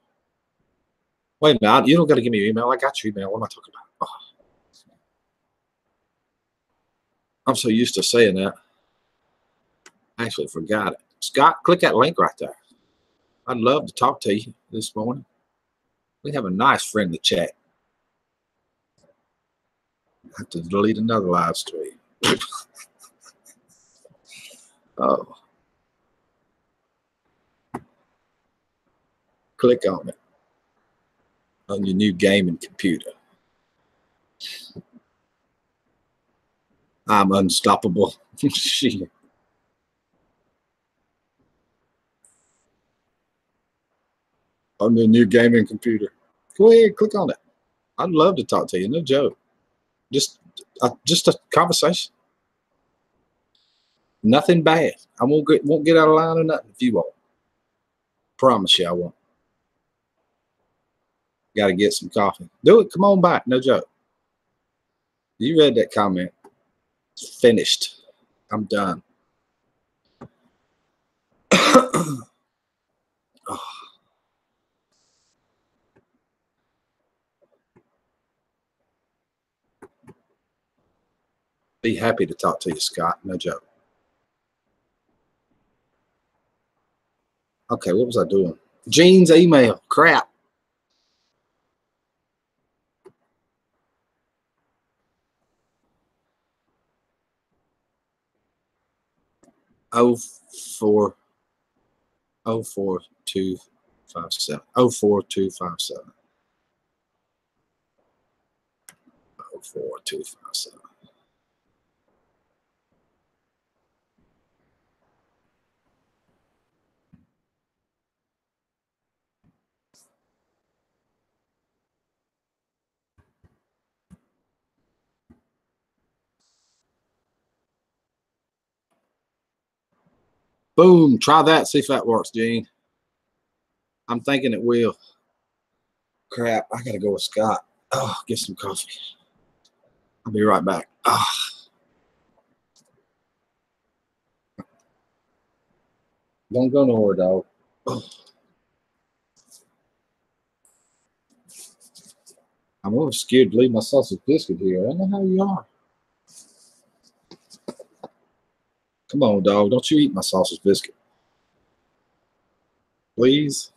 Wait a minute, you don't got to give me your email. I got your email. What am I talking about? Oh. I'm so used to saying that. I actually forgot it. Scott, click that link right there. I'd love to talk to you this morning. We have a nice friendly chat. I have to delete another live stream. Oh. Click on it on your new gaming computer. I'm unstoppable. Shit. On the new gaming computer. Go ahead, click on it. I'd love to talk to you. No joke. Just a conversation. Nothing bad. I won't get out of line or nothing if you won't. Promise you I won't. Got to get some coffee. Do it. Come on back. No joke. You read that comment. It's finished. I'm done. Oh. Be happy to talk to you, Scott. No joke. Okay, what was I doing? Gene's email. Crap. Oh 4257. 04257. 04257. Boom. Try that. See if that works, Gene. I'm thinking it will. Crap. I got to go with Scott. Oh, get some coffee. I'll be right back. Don't go nowhere, dog. Oh. I'm a little scared to leave my sausage biscuit here. I don't know how you are. Come on, dog. Don't you eat my sausage biscuit. Please.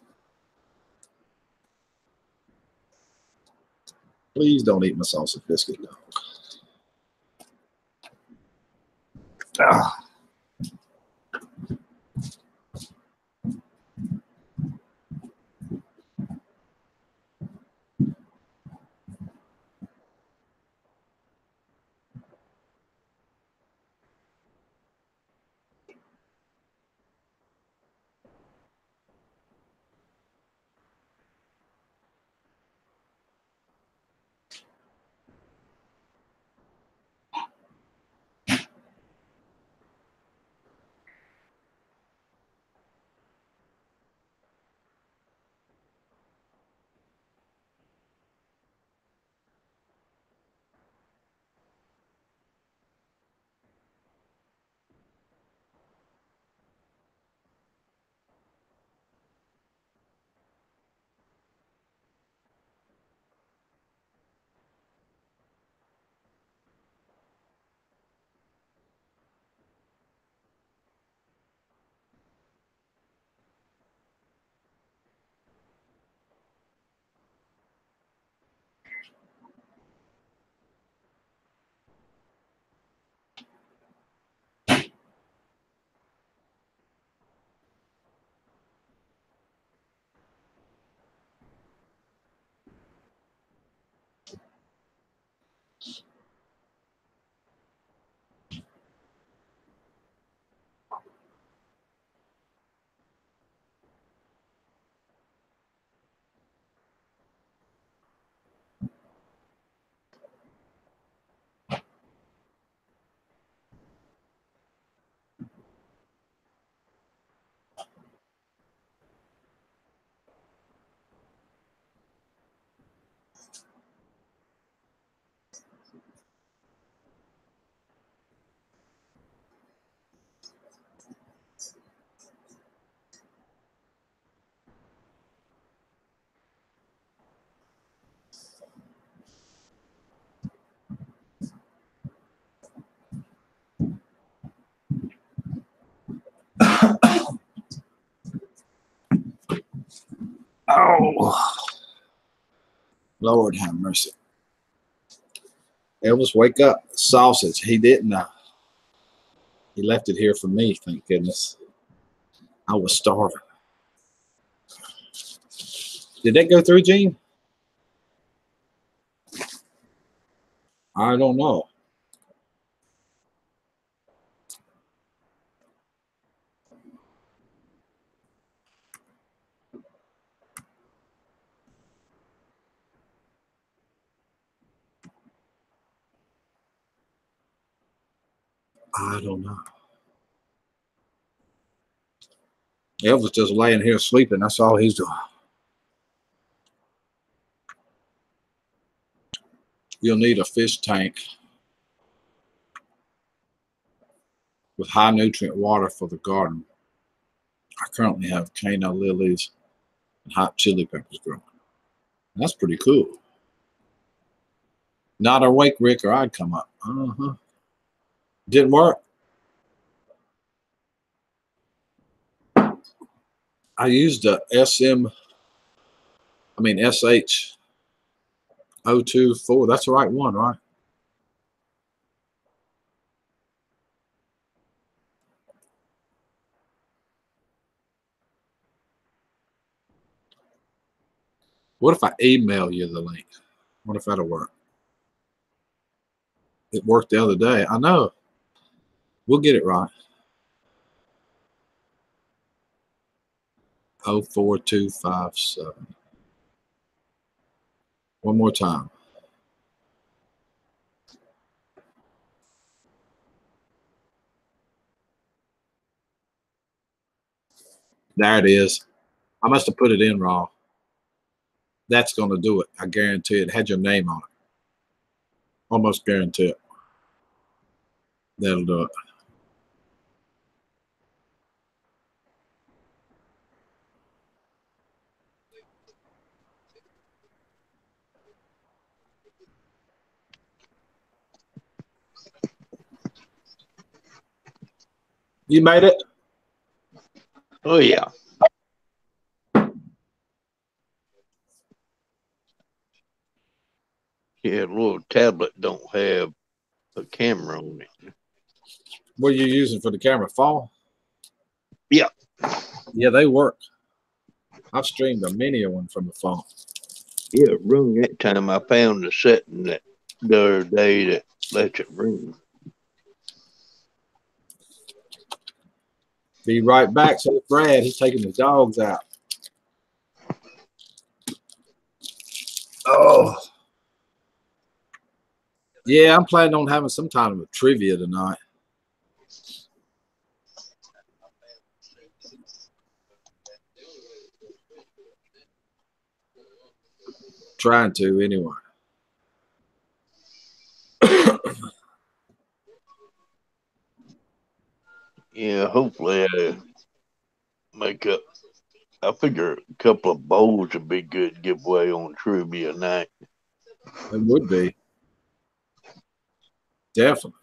Please don't eat my sausage biscuit, dog. Ah. Oh, Lord have mercy. Elvis, wake up. Sausage. He didn't. He left it here for me, thank goodness. I was starving. Did that go through, Gene? I don't know. I don't know. Elvis just laying here sleeping. That's all he's doing. You'll need a fish tank with high nutrient water for the garden. I currently have cana lilies and hot chili peppers growing. That's pretty cool. Not awake, Rick, or I'd come up. Didn't work. I used a SH024. That's the right one, right? What if I email you the link? What if that'll work? It worked the other day. I know. We'll get it right. 04257. One more time. There it is. I must have put it in wrong. That's going to do it. I guarantee it. It had your name on it. Almost guarantee it. That'll do it. You made it? Oh, yeah. Yeah, the little tablet don't have a camera on it. What are you using for the camera? Phone? Yeah. Yeah, they work. I've streamed a many of one from the phone. Yeah, it rung that time. I found the setting that the other day that lets it ring. Be right back. So Brad, he's taking the dogs out. Oh. Yeah, I'm planning on having some kind of a trivia tonight. Trying to, anyway. Yeah, hopefully I make up. I figure a couple of bowls would be good giveaway on trivia night. It would be. Definitely.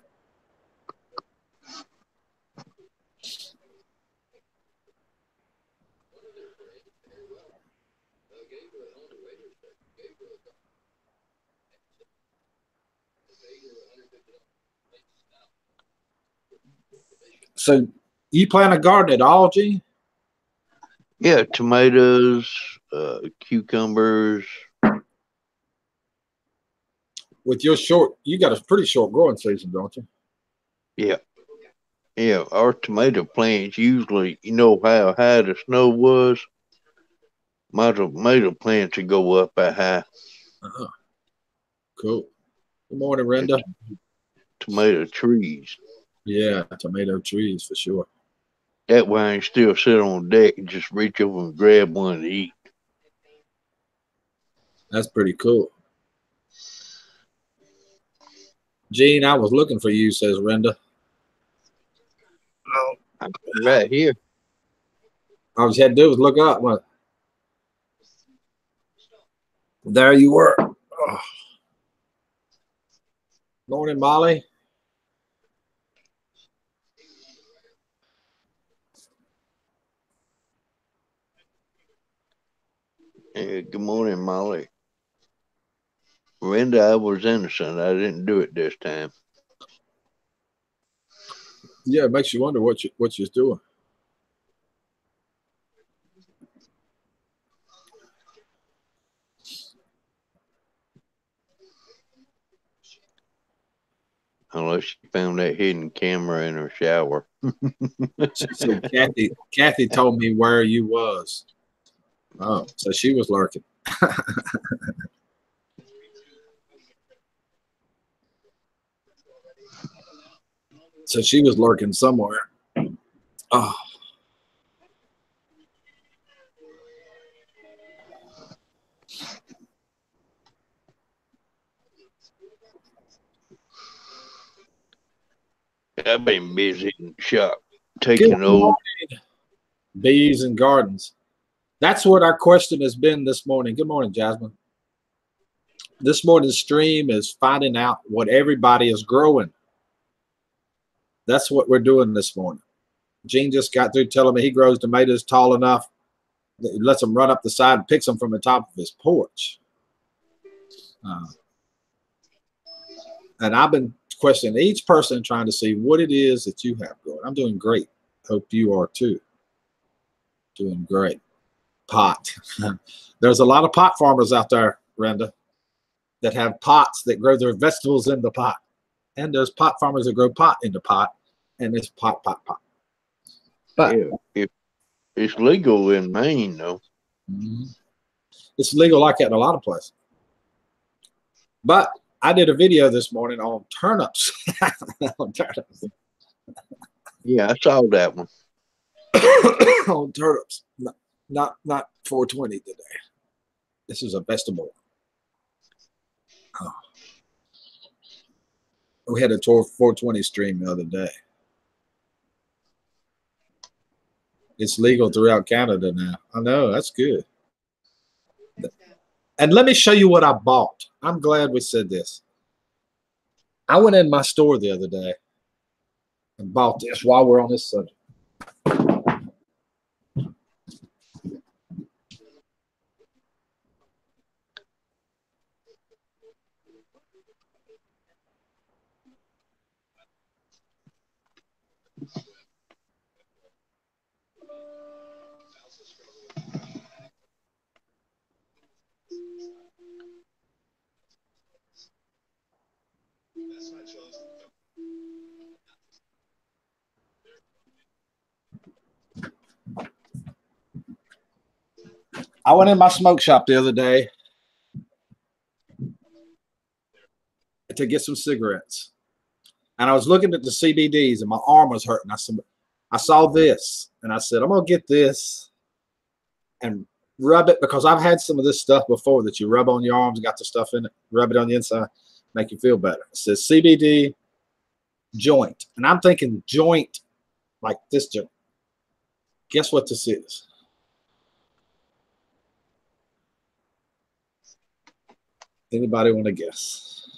So you plant a garden at all, Gene? Yeah, tomatoes, cucumbers. With your short, you got a pretty short growing season, don't you? Yeah. Yeah, our tomato plants usually, you know how high the snow was? My tomato plants would go up that high. Uh-huh. Cool. Good morning, Renda. Tomato trees. Yeah, tomato trees for sure. That way I can still sit on deck and just reach over and grab one to eat. That's pretty cool. Gene, I was looking for you, says Renda. Oh, I'm right here. All you had to do was look up. Well, there you were. Oh. Morning, Molly. Hey, good morning, Molly. Brenda, I was innocent. I didn't do it this time. Yeah, it makes you wonder what you're doing. Unless she found that hidden camera in her shower. She said Kathy told me where you was. Oh, so she was lurking. So she was lurking somewhere. Oh. I've been busy in the shop taking old Bees and gardens. That's what our question has been this morning. Good morning, Jasmine. This morning's stream is finding out what everybody is growing. That's what we're doing this morning. Gene just got through telling me he grows tomatoes tall enough that he lets them run up the side and picks them from the top of his porch. And I've been questioning each person trying to see what it is that you have going. I'm doing great. Hope you are too. Doing great. Pot. There's a lot of pot farmers out there, Renda, that have pots that grow their vegetables in the pot. And there's pot farmers that grow pot in the pot. And it's pot. But yeah, it's legal in Maine, though. Mm-hmm. It's legal like that in a lot of places. But I did a video this morning on turnips. Yeah, I saw that one. on turnips. Not 420 today. This is a vegetable. Oh. We had a 420 stream the other day. It's legal throughout Canada now. I know, that's good. And let me show you what I bought. I'm glad we said this. I went in my store the other day and bought this while we're on this subject. I went in my smoke shop the other day to get some cigarettes. And I was looking at the CBDs and my arm was hurting. I saw this and I said, I'm going to get this and rub it, because I've had some of this stuff before that you rub on your arms, got the stuff in it, rub it on the inside, make you feel better. It says CBD joint. And I'm thinking joint like this joint. Guess what this is? Anybody want to guess?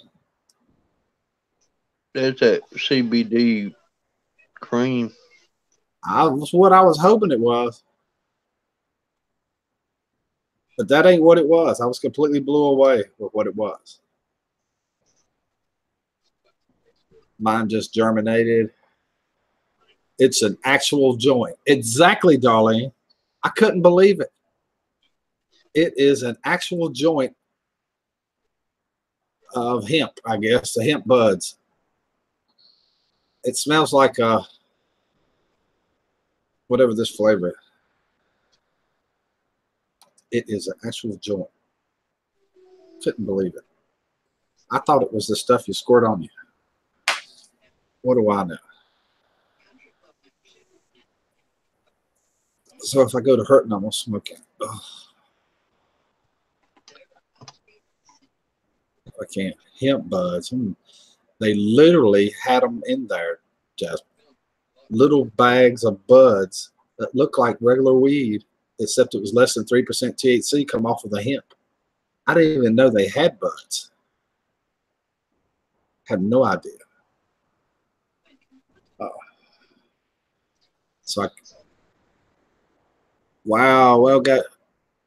That's that CBD cream. That's what I was hoping it was. But that ain't what it was. I was completely blew away with what it was. Mine just germinated. It's an actual joint. Exactly, Darlene. I couldn't believe it. It is an actual joint of hemp, I guess, the hemp buds. It smells like whatever this flavor is. It is an actual joint. Couldn't believe it. I thought it was the stuff you squirt on you. What do I know? So if I go to hurting, I'm going to smoke it. Ugh. I can't. Hemp buds. They literally had them in there, just little bags of buds that look like regular weed, except it was less than 3% THC come off of the hemp. I didn't even know they had buds. Had no idea. Wow. Well,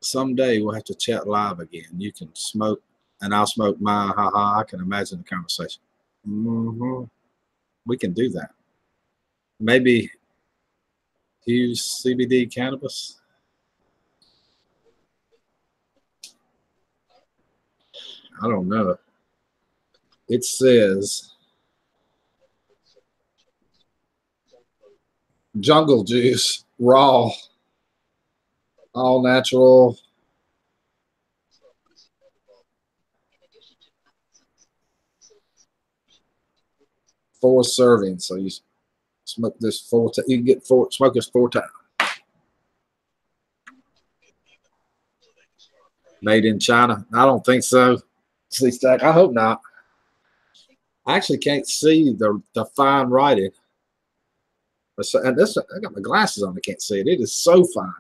someday we'll have to chat live again. You can smoke and I'll smoke mine. I can imagine the conversation. We can do that. Maybe use CBD cannabis. I don't know. It says jungle juice, raw, all natural. Four servings. So you smoke this 4 times. You can get smoke this 4 times. Made in China? I don't think so. See, Stack, I hope not. I actually can't see the fine writing. And this, I got my glasses on. I can't see it. It is so fine.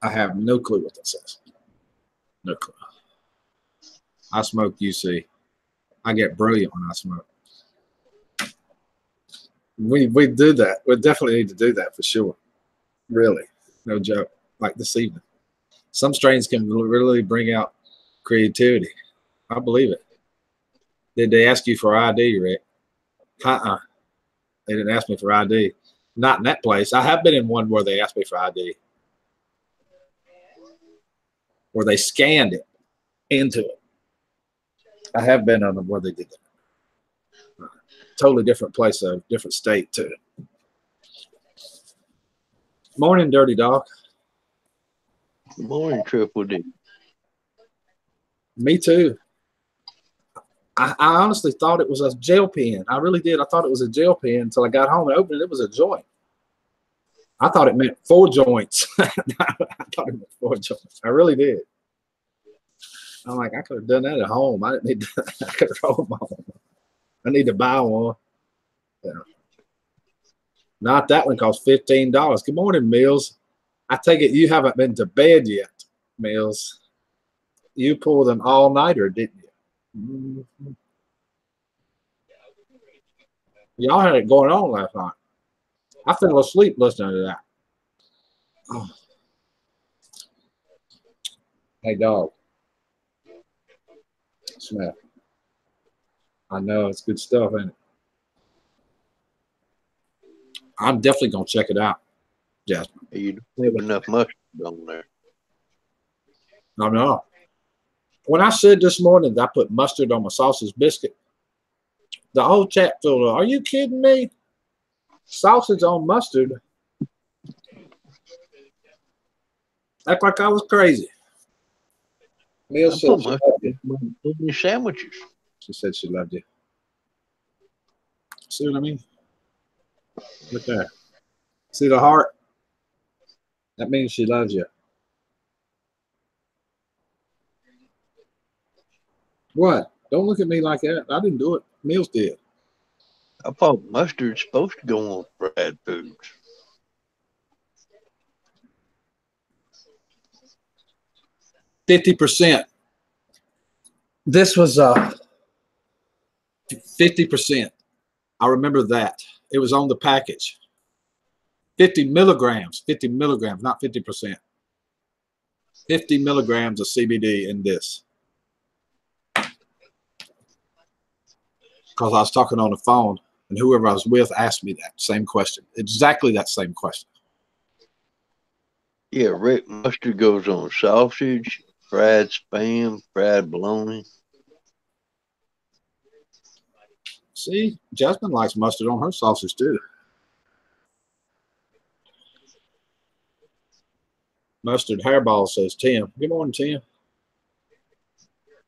I have no clue what that says. No clue. I smoke UC. I get brilliant when I smoke. We do that. We definitely need to do that for sure. Really. No joke. Like this evening. Some strains can really bring out creativity. I believe it. Did they ask you for ID, Rick? They didn't ask me for ID. Not in that place. I have been in one where they asked me for ID. Where they scanned it into it. I have been on them where they did that. Totally different place, though. Different state, too. Morning, Dirty Dog. Morning, Triple D. Me too. I honestly thought it was a gel pen. I really did. I thought it was a gel pen until I got home and opened it. It was a joint. I thought it meant 4 joints. I thought it meant 4 joints. I really did. I'm like, I could have done that at home. I didn't need to. I could have rolled my own. I need to buy one. Yeah. Not that one cost $15. Good morning, Mills. I take it you haven't been to bed yet, Mills. You pulled an all-nighter, didn't you? Mm-hmm. Y'all had it going on last night. I fell asleep listening to that. Oh. Hey, dog. Smell. I know it's good stuff, ain't it? I'm definitely gonna check it out, Jasmine. You don't have enough mustard on there. I know. When I said this morning that I put mustard on my sausage biscuit, the whole chat filled up. Are you kidding me? Sausage on mustard? Act like I was crazy. Neil said put she mustard loved you. in your sandwiches. She said she loved you. See what I mean? Look there. See the heart? That means she loves you. What? Don't look at me like that. I didn't do it. Mills did. I thought mustard's supposed to go on fried foods. %. This was 50%. I remember that. It was on the package. 50 milligrams, not 50%. 50 milligrams of CBD in this. Because I was talking on the phone, and whoever I was with asked me that same question. Exactly that same question. Yeah, Rick, mustard goes on sausage, fried spam, fried bologna. See, Jasmine likes mustard on her sausage too. Mustard hairball, says Tim. Good morning, Tim.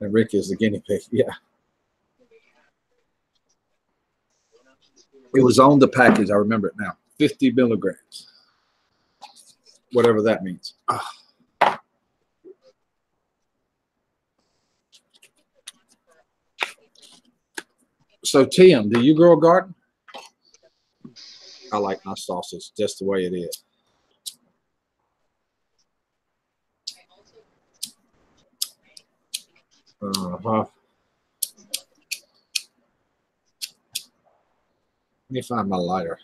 And Rick is the guinea pig. Yeah. It was on the package. I remember it now. 50 milligrams. Whatever that means. So, Tim, do you grow a garden? I like my sausage just the way it is. Let me find my lighter.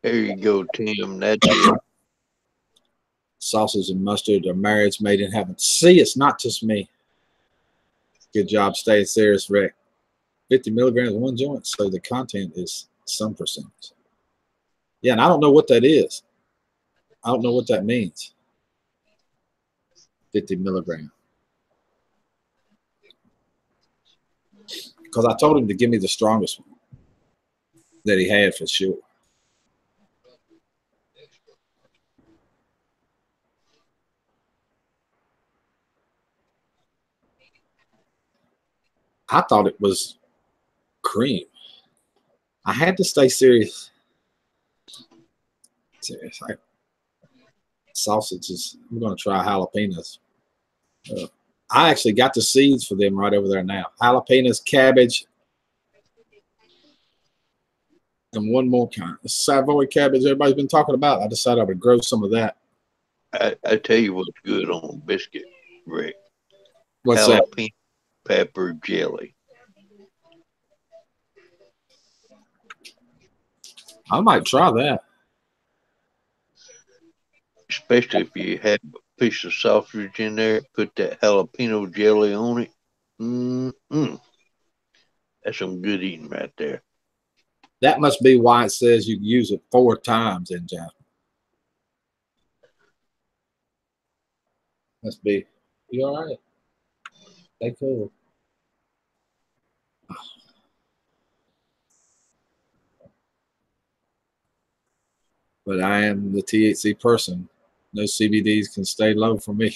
There you go, Tim. That's it. Sausage and mustard are marriage made in heaven. See, it's not just me. Good job staying serious, Rick. 50 milligrams of one joint, so the content is some percentage. Yeah, and I don't know what that is. I don't know what that means. 50 milligrams. Because I told him to give me the strongest one that he had for sure. I thought it was cream. I had to stay serious. Sausages. I'm going to try jalapenos. I actually got the seeds for them right over there now. Jalapenos, cabbage, and one more kind. The Savoy cabbage everybody's been talking about. I decided I would grow some of that. I tell you what's good on biscuit, Rick. What's jalapeno pepper jelly. I might try that. Especially if you have a piece of sausage in there, put that jalapeno jelly on it. That's some good eating right there. That must be why it says you can use it 4 times in Jasmine. Must be. You all right? Stay cool. but I am the THC person. No CBDs can stay low for me.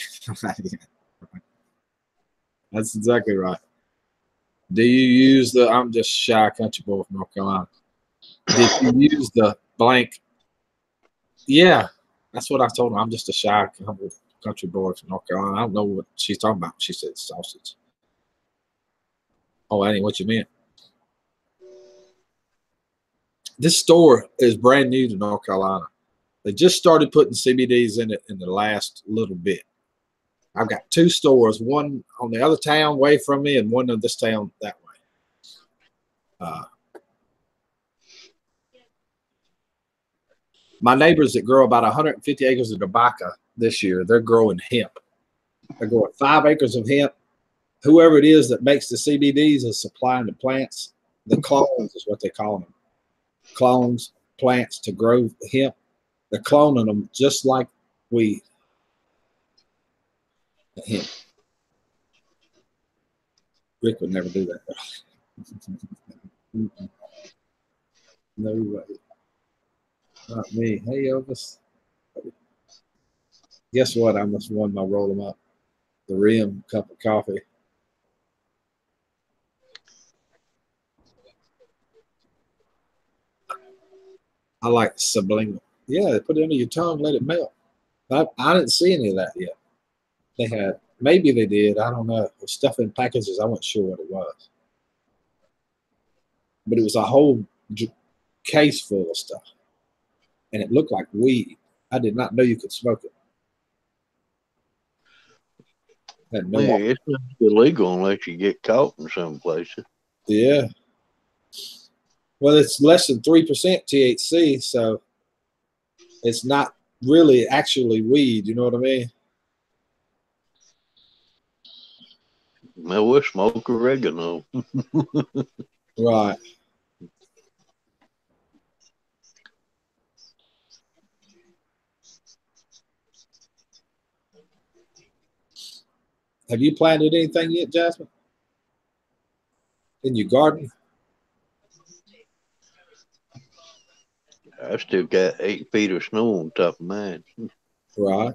That's exactly right. Do you use the, I'm just shy country boy from North Carolina. Did you use the blank? Yeah, that's what I told her. I'm just a shy country boy from North Carolina. I don't know what she's talking about. She said sausage. Oh, that ain't what you meant. This store is brand new to North Carolina. They just started putting CBDs in it in the last little bit. I've got 2 stores, one on the other town way from me and one in this town that way. My neighbors that grow about 150 acres of tobacco this year, they're growing hemp. They're growing 5 acres of hemp. Whoever it is that makes the CBDs is supplying the plants. The clones is what they call them. Clones, plants to grow hemp. They're cloning them just like weed. Hemp. Rick would never do that. No way. Not me. Hey, Elvis. Guess what? I must won my roll them up. The rim cup of coffee. I like sublingual. Yeah, put it under your tongue, let it melt. I didn't see any of that yet. They had, maybe they did. I don't know. The stuff in packages, I wasn't sure what it was. But it was a whole case full of stuff. And it looked like weed. I did not know you could smoke it. Had no Yeah, it's not illegal unless you get caught in some places. Yeah. Well, it's less than 3% THC, so it's not really actually weed. You know what I mean? Well, we'll smoke oregano. Right. Have you planted anything yet, Jasmine? In your garden? I still got 8 feet of snow on top of mine. Right.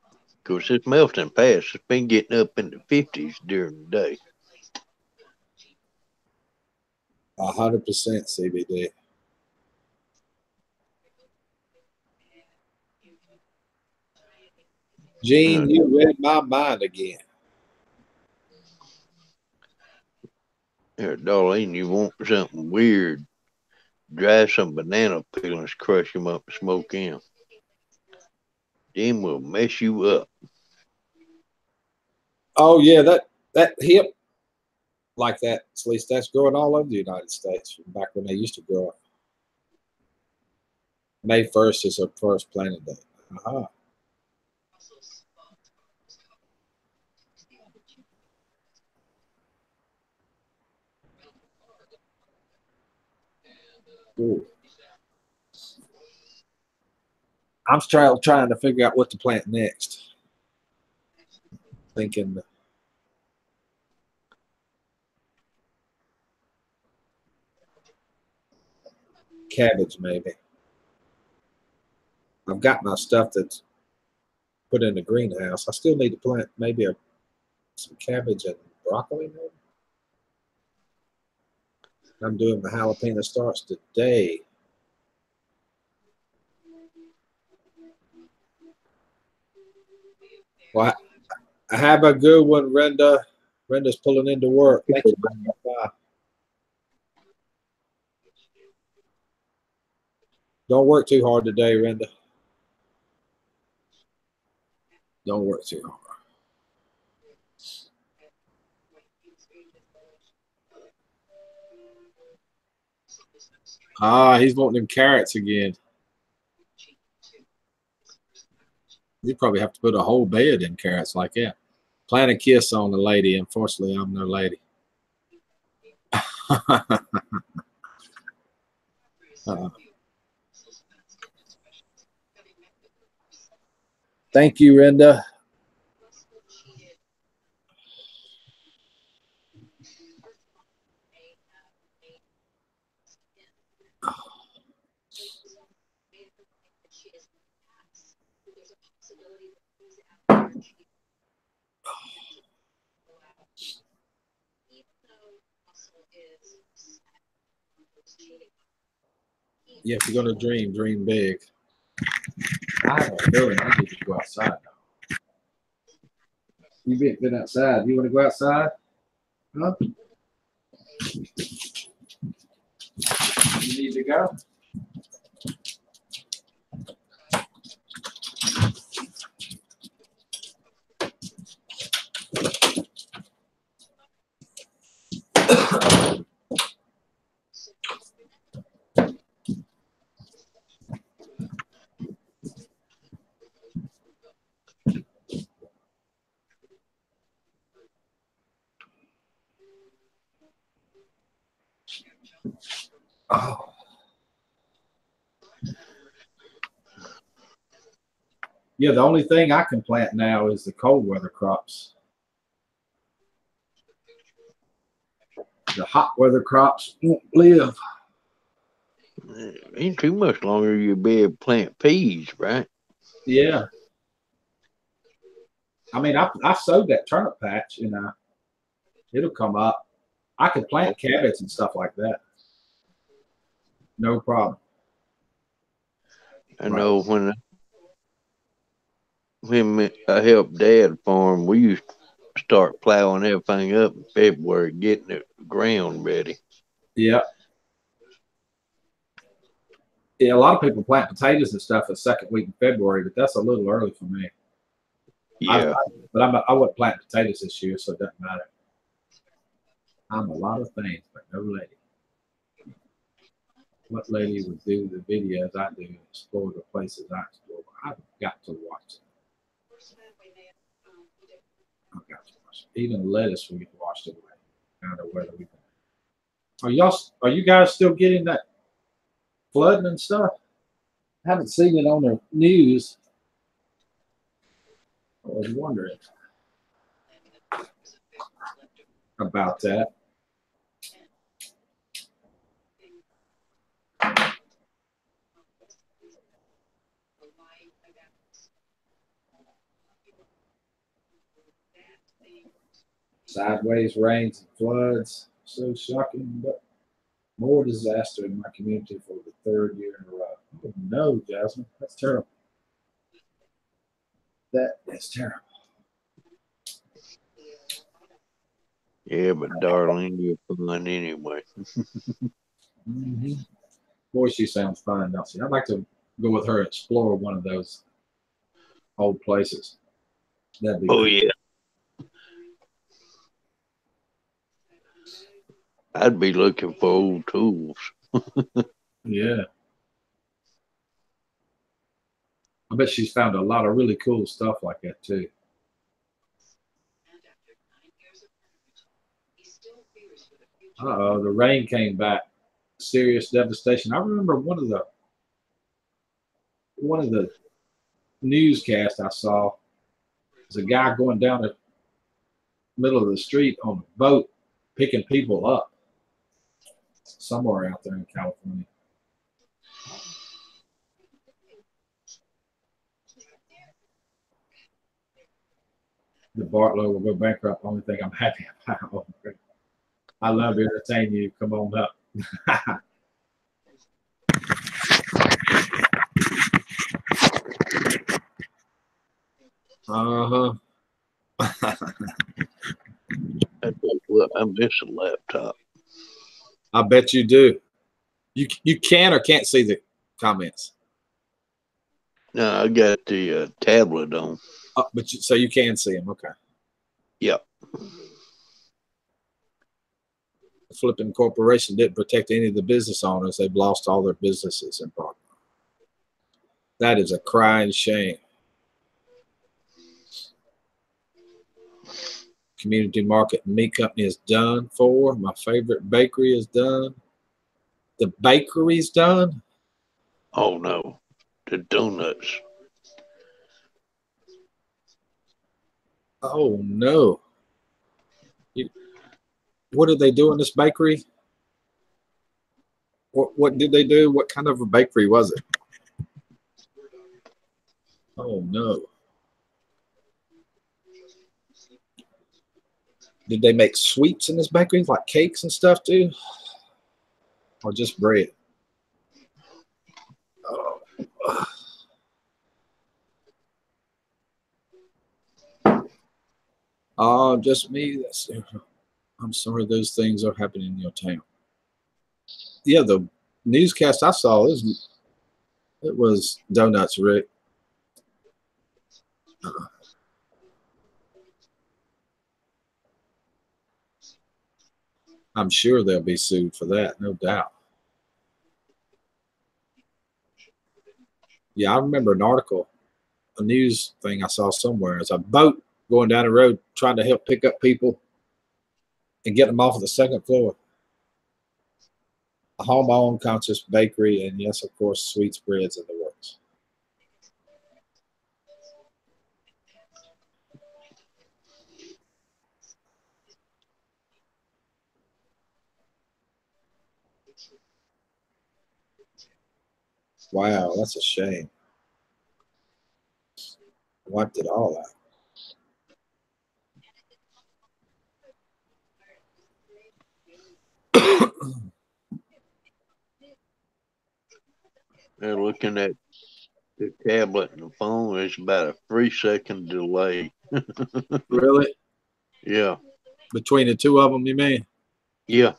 Of course, it's melting fast. It's been getting up in the 50s during the day. 100% CBD. Gene, you read my mind again. Here, Darlene, you want something weird? Dry some banana peelings, crush them up, and smoke them. Them will mess you up. Oh yeah, that hip like that. At least that's growing all over the United States from back when they used to grow it. May 1st is her first planting date. Ooh. I'm trying to figure out what to plant next. Thinking cabbage, maybe. I've got my stuff that's put in the greenhouse. I still need to plant maybe some cabbage and broccoli, maybe. I'm doing the jalapeno starts today. Well, have a good one, Renda. Renda's pulling into work. Thank you. Bye. Don't work too hard today, Renda. Don't work too hard. Ah, he's wanting them carrots again. You probably have to put a whole bed in carrots like that. Plant a kiss on the lady. Unfortunately, I'm no lady. Thank you, Renda. Yeah, if you're gonna dream big. I have a feeling I need to go outside now. You've been outside. You want to go outside? Huh? You need to go? Oh. Yeah, the only thing I can plant now is the cold weather crops. The hot weather crops won't live. Ain't too much longer you'll be able to plant peas, right? Yeah. I mean, I sowed that turnip patch, and it'll come up. I could plant carrots and stuff like that. No problem. I know when I helped Dad farm, we used to start plowing everything up in February, getting the ground ready. Yeah. Yeah, a lot of people plant potatoes and stuff the second week in February, but that's a little early for me. Yeah. I wouldn't plant potatoes this year, so it doesn't matter. I'm a lot of things, but no lady. What lady would do the videos I do and explore the places I explore? I've got to watch it. I've got to watch it. Even lettuce we get washed away. Kind of whether we can. Are you guys still getting that flooding and stuff? I haven't seen it on the news. I was wondering about that. Sideways rains and floods. So shocking, but more disaster in my community for the third year in a row. Oh, no, Jasmine. That's terrible. That is terrible. Yeah, but Darlene, you're fun anyway. Mm-hmm. Boy, she sounds fun, don't she? I'd like to go with her and explore one of those old places. That'd be cool. Yeah. I'd be looking for old tools. Yeah. I bet she's found a lot of really cool stuff like that too. Uh-oh, the rain came back. Serious devastation. I remember one of the newscasts I saw was a guy going down the middle of the street on a boat picking people up somewhere out there in California. The Bartlow will go bankrupt. Only thing I'm happy about. I love to entertain you. Come on up. Uh-huh. I miss a laptop. I bet you do. You can or can't see the comments. No, I got the tablet on. But so you can see them. Okay. Yep. The flipping corporation didn't protect any of the business owners. They've lost all their businesses in part. That is a crying shame. Community market and meat company is done for. My favorite bakery is done. The bakery's done? Oh, no. The donuts. Oh, no. What did they do in this bakery? What did they do? What kind of a bakery was it? Oh, no. Did they make sweets in this bakery, like cakes and stuff too? Or just bread? Oh, just me. I'm sorry those things are happening in your town. Yeah, the newscast I saw, it was donuts, Rick. I'm sure they'll be sued for that, no doubt. Yeah, I remember an article, a news thing I saw somewhere. It's a boat going down the road trying to help pick up people and get them off of the second floor. A home-owned conscious bakery, and yes, of course, sweets, breads, in the works. Wow, that's a shame. Wiped it all out. They're looking at the tablet and the phone. It's about a 3-second delay. Really? Yeah. Between the two of them, you mean? Yeah.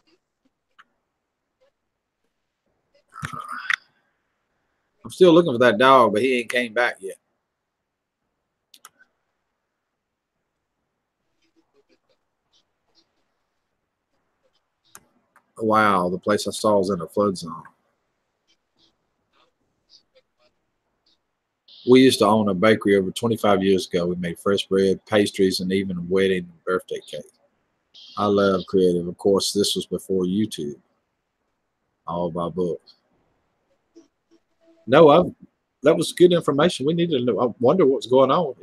I'm still looking for that dog, but he ain't came back yet. Wow, the place I saw was in a flood zone. We used to own a bakery over 25 years ago. We made fresh bread, pastries, and even a wedding and birthday cake. I love creative. Of course, this was before YouTube. All by books. No, that was good information. We needed to know. I wonder what's going on,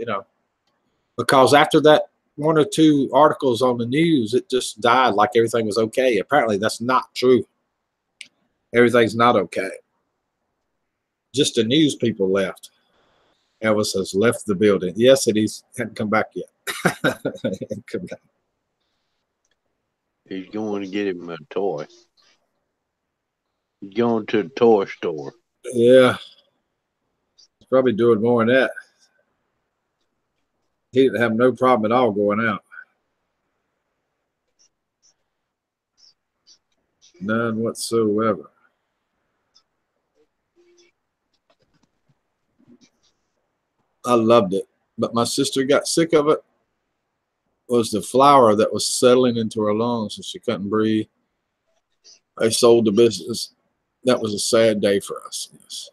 because after that 1 or 2 articles on the news, it just died like everything was okay. Apparently, that's not true. Everything's not okay. Just the news people left. Elvis has left the building. Yes, and he's hadn't come back yet. Come back. He's going to get him a toy. He's going to the toy store. Yeah. He's probably doing more than that. He didn't have no problem at all going out. None whatsoever. I loved it. But my sister got sick of it. Was the flour that was settling into her lungs and she couldn't breathe. They sold the business. That was a sad day for us. Yes.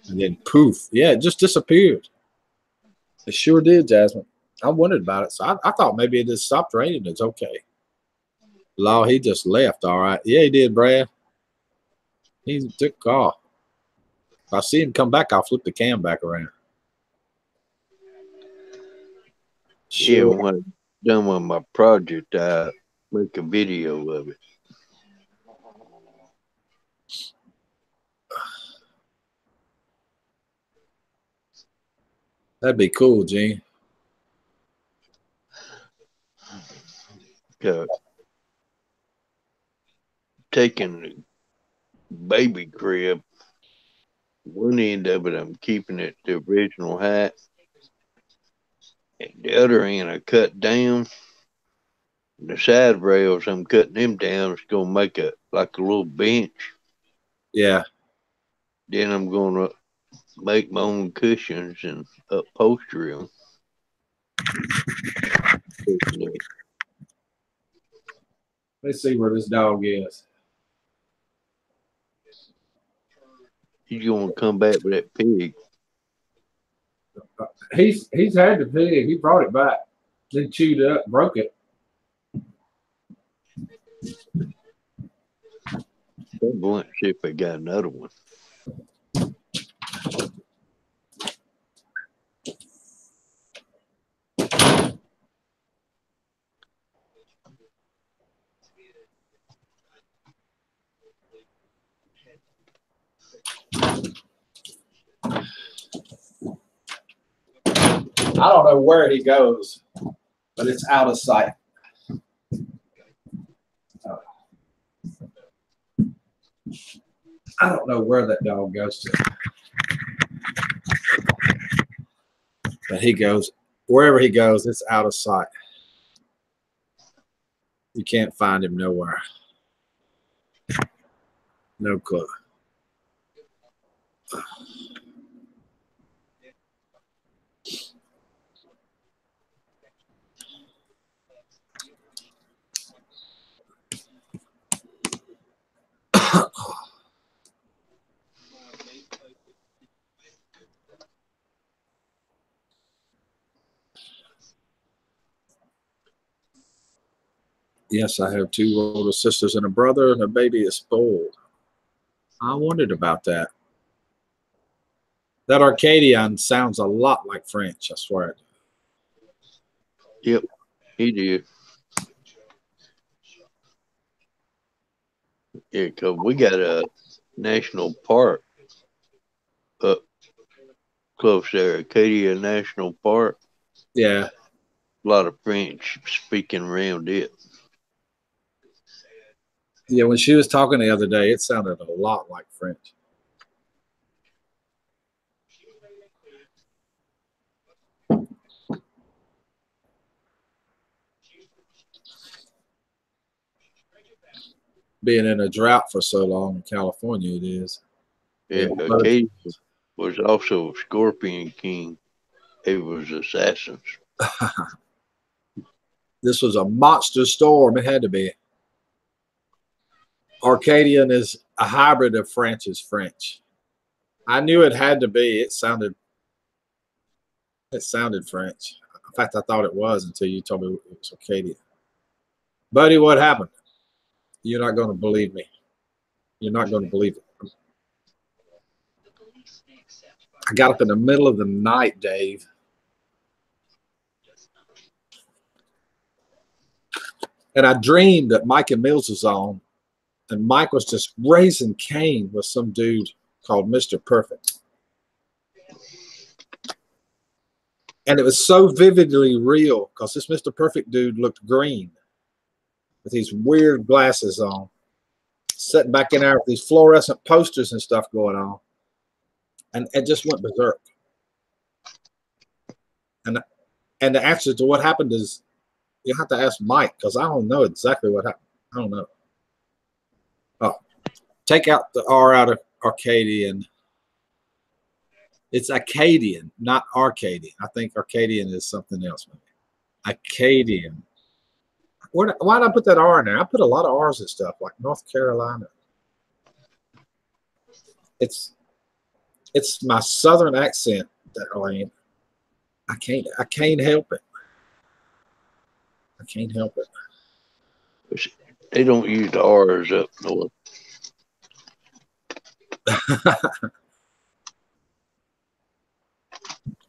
And then poof. Yeah, it just disappeared. It sure did, Jasmine. I wondered about it. So I thought maybe it just stopped raining. It's okay. Law, he just left. All right. Yeah, he did, Brad. He took off. If I see him come back, I'll flip the cam back around. Sure. Yeah, when I'm done with my project, I make a video of it. That'd be cool, Gene. Taking the baby crib, one end of it I'm keeping it the original height, and the other end I cut down. The side rails I'm cutting them down. It's gonna make a little bench. Yeah. Then I'm gonna make my own cushions and upholstery them. Let's see where this dog is. He's gonna come back with that pig. He's had the pig. He brought it back. Then chewed it up, broke it. I'm going to see if I got another one. I don't know where he goes, but it's out of sight. I don't know where that dog goes to. But he goes, wherever he goes, it's out of sight. You can't find him nowhere. No clue. Yes, I have 2 older sisters and a brother, and a baby is spoiled. I wondered about that. That Arcadian sounds a lot like French, I swear. Yep, he did. Yeah, because we got a national park up close there, Acadia National Park. Yeah. A lot of French speaking around it. Yeah, when she was talking the other day, it sounded a lot like French. Being in a drought for so long in California, it is. Yeah, Acadia was also Scorpion King. It was assassins. This was a monster storm. It had to be. Arcadian is a hybrid of French's French. I knew it had to be. It sounded French. In fact, I thought it was until you told me it was Arcadian. Buddy, what happened? You're not going to believe me. You're not going to believe it. I got up in the middle of the night, Dave. And I dreamed that Mike and Mills was on, and Mike was just raising Cain with some dude called Mr. Perfect. And it was so vividly real because this Mr. Perfect dude looked green with these weird glasses on, sitting back in there with these fluorescent posters and stuff going on. And it just went berserk. And the answer to what happened is you have to ask Mike because I don't know exactly what happened. I don't know. Oh, take out the R out of Arcadian. It's Acadian, not Arcadian. I think Arcadian is something else. Maybe. Acadian. Why did I put that R in there? I put a lot of R's and stuff like North Carolina. It's my southern accent, Darlene. I can't help it. I can't help it. They don't use the R's up north.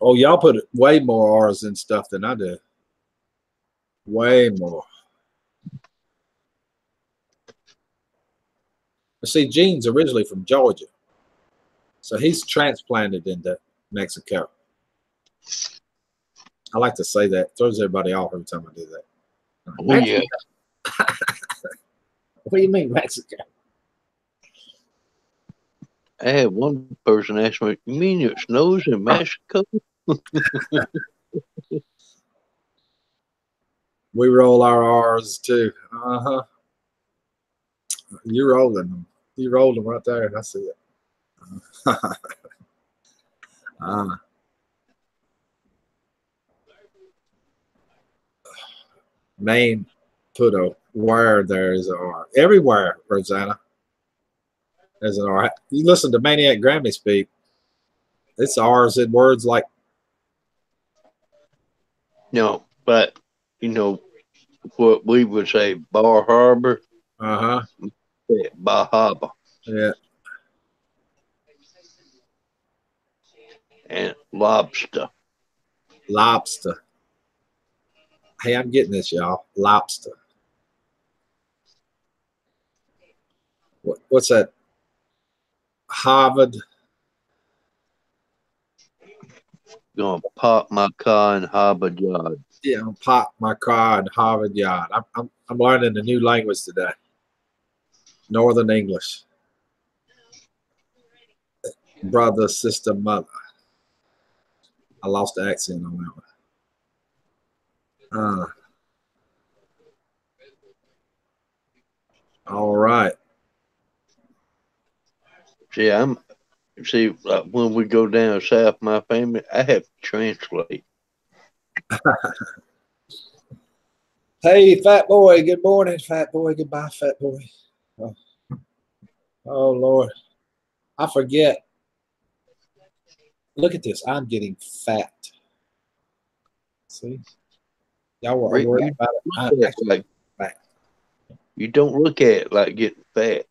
Oh, y'all put way more R's in stuff than I do. Way more. See, Gene's originally from Georgia. So he's transplanted into Mexico. I like to say that. It throws everybody off every time I do that. Oh, Mexico. yeah. What do you mean, Mexico? I had one person ask me, "You mean it snows in Mexico?" We roll our R's too. Uh-huh. You're rolling them. You rolled them right there. I see it. Maine put a wire there as an R. Everywhere, Rosanna. There's an R. You listen to Maniac Grammy speak. It's R's in words like. No, but you know what we would say, Bar Harbor. Uh-huh. Bahaba. Yeah. And lobster. Lobster. Hey, I'm getting this, y'all. Lobster. What's that? Harvard. Gonna park my car in Harvard Yard. Yeah, I'm park my car in Harvard Yard. I'm learning a new language today. Northern English. Brother, sister, mother. I lost the accent on that one. All right. See, like when we go down south, my family, I have to translate. Hey, fat boy. Good morning, fat boy. Goodbye, fat boy. Oh Lord, I forget. Look at this. I'm getting fat. See, y'all were worried about it. I'm actually fat. You don't look at it like getting fat.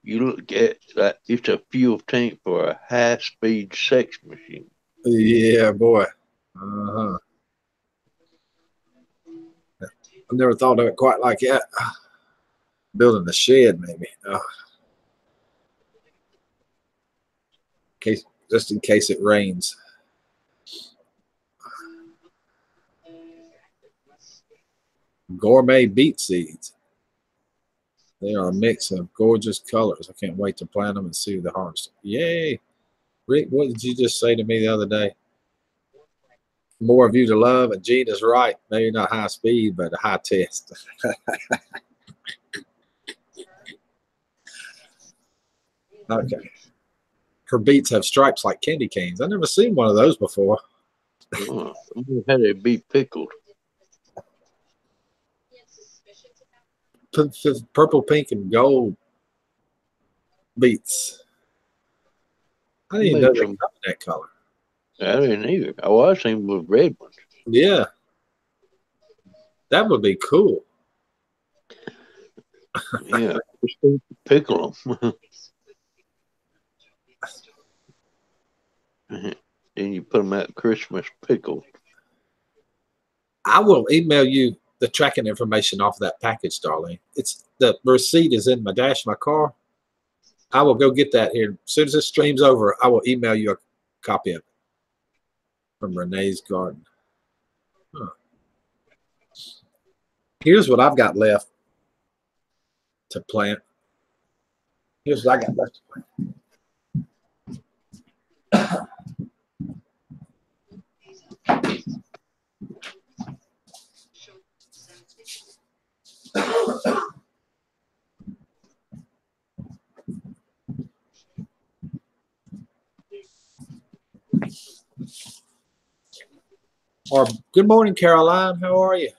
You look at like it's a fuel tank for a high-speed sex machine. Yeah, boy. Uh-huh. I never thought of it quite like that. Building a shed, maybe. Just in case it rains. Gourmet beet seeds. They are a mix of gorgeous colors. I can't wait to plant them and see the harvest. Yay. Rick, what did you just say to me the other day? More of you to love, and Gene is right. Maybe not high speed, but a high test. Okay. Her beets have stripes like candy canes. I've never seen one of those before. How they be pickled? Purple, pink, and gold beets. I didn't even know they come in that color. I didn't either. Oh, I seen with red ones. Yeah. That would be cool. Yeah, pickle them. Then you put them out Christmas pickled. I will email you the tracking information off of that package, Darlene. It's the receipt is in my dash of my car. I will go get that here. As soon as this stream's over, I will email you a copy of it from Renee's garden. Huh. Here's what I've got left to plant. Here's what I got left to plant. Or good morning, Caroline. How are you?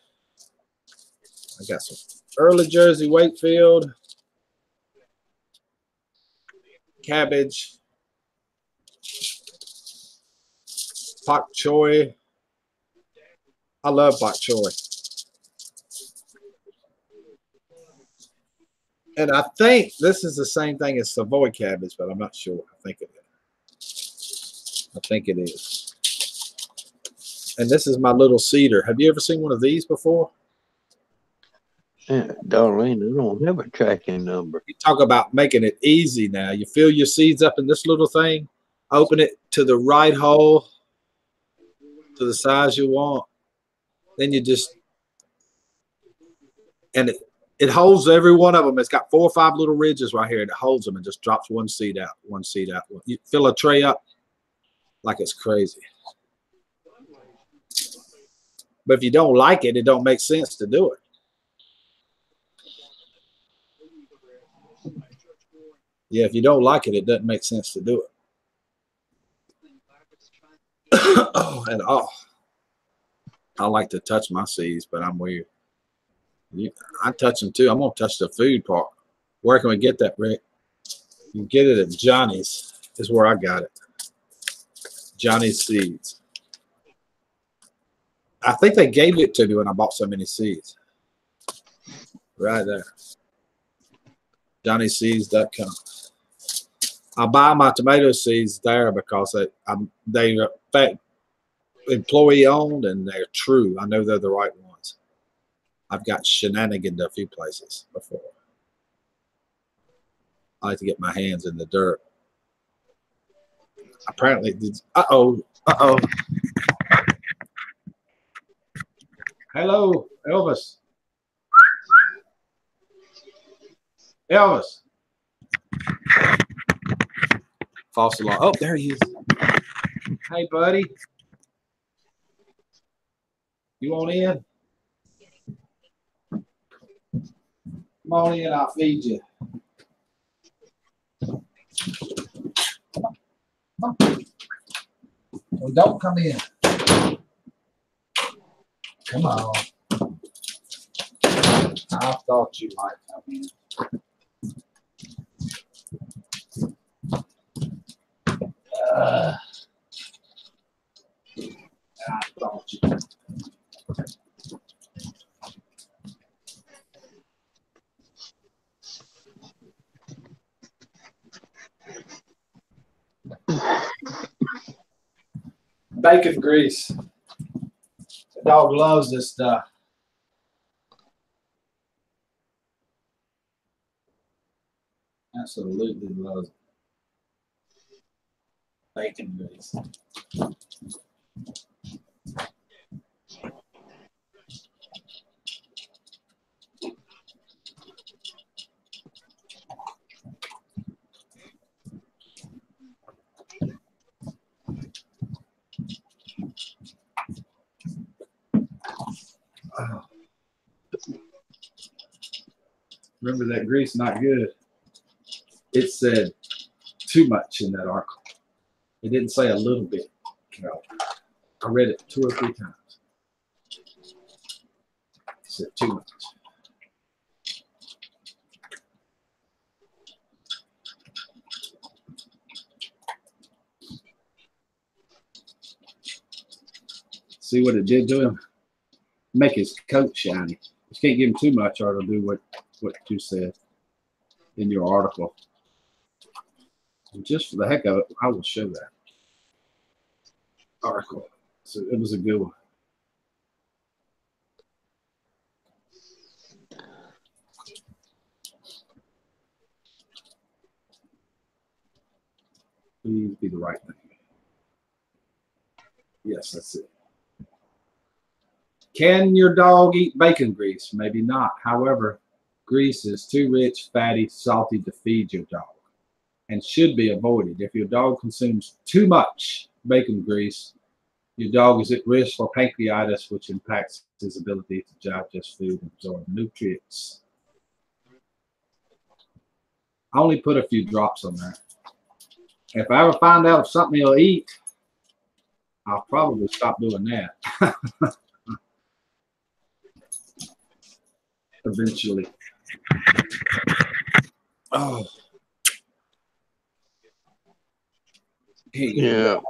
I got some early Jersey Wakefield, cabbage, bok choy. I love bok choy. And I think this is the same thing as Savoy cabbage, but I'm not sure. I think it is. I think it is. And this is my little cedar. Have you ever seen one of these before? Yeah, Darlene, I don't have a tracking number. You talk about making it easy now. You fill your seeds up in this little thing, open it to the right hole, to the size you want. Then you just, and it holds every one of them. It's got 4 or 5 little ridges right here, and it holds them and just drops one seed out, one seed out. You fill a tray up like it's crazy. But if you don't like it, it don't make sense to do it. Yeah, if you don't like it, it doesn't make sense to do it. And I like to touch my seeds, but I'm weird. I touch them too. I'm gonna touch the food part. Where can we get that, Rick? You can get it at Johnny's. Is where I got it. Johnny's Seeds. I think they gave it to me when I bought so many seeds. Right there. JohnnySeeds.com. I buy my tomato seeds there because they are employee owned and they're true. I know they're the right ones. I've got shenaniganed a few places before. I like to get my hands in the dirt. Apparently, did. Uh-oh. Uh-oh. Hello, Elvis. Elvis. False alarm. Oh, there he is. Hey, buddy. You want in? Come on in, I'll feed you. Well, don't come in. Come on. I thought you might come in. I thought you. Bacon grease. The dog loves this stuff. Absolutely loves it. Bacon grease. Oh. Remember that grease not good. It said too much in that article. It didn't say a little bit. I read it 2 or 3 times. It said too much. See what it did to him? Make his coat shiny. You can't give him too much or it'll do what you said in your article. And just for the heck of it, I will show that article. So it was a good one. Please be the right thing. Yes, that's it. Can your dog eat bacon grease? Maybe not. However, grease is too rich, fatty, salty to feed your dog and should be avoided. If your dog consumes too much bacon grease, your dog is at risk for pancreatitis, which impacts his ability to digest food and absorb nutrients. I only put a few drops on there. If I ever find out something he'll eat, I'll probably stop doing that. Eventually. Oh. Yeah,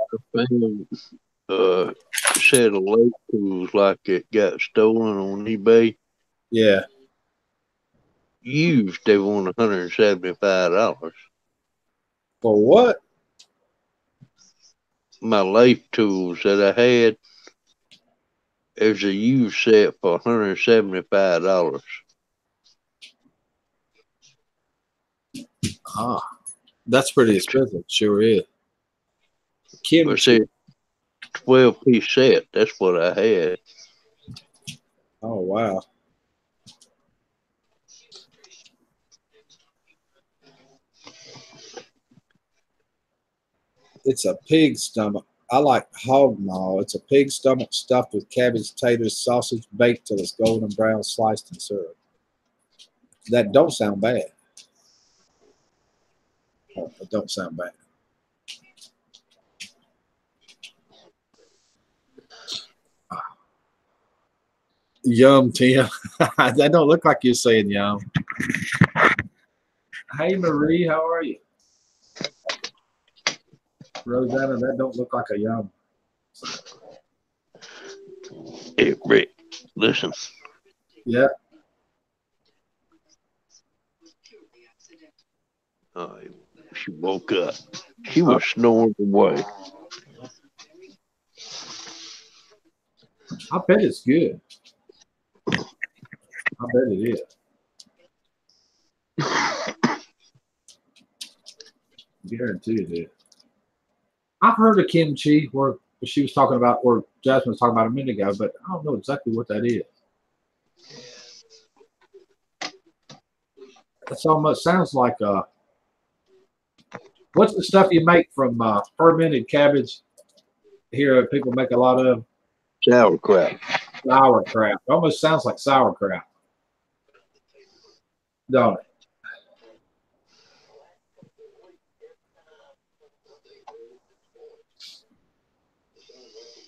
set of lake tools like it got stolen on eBay. Yeah. Used, they want $175. For what? My lathe tools that I had, there's a used set for $175. Ah, that's pretty expensive. Sure is. I said 12-piece set. That's what I had. Oh, wow. It's a pig stomach. I like hog maw. It's a pig stomach stuffed with cabbage, taters, sausage, baked till it's golden brown, sliced and served. That don't sound bad. Oh, it don't sound bad. Yum, Tim. That don't look like you're saying yum. Hey, Marie, how are you? Rosanna, that don't look like a yum. Hey, Rick, listen. Yeah. She woke up. She was snoring away. I bet it's good. I bet it is. Guarantee it is. I've heard of kimchi where she was talking about, or Jasmine was talking about a minute ago, but I don't know exactly what that is. It's almost sounds like what's the stuff you make from fermented cabbage? Here, people make a lot of Sauerkraut. sauerkraut. It almost sounds like sauerkraut, don't it?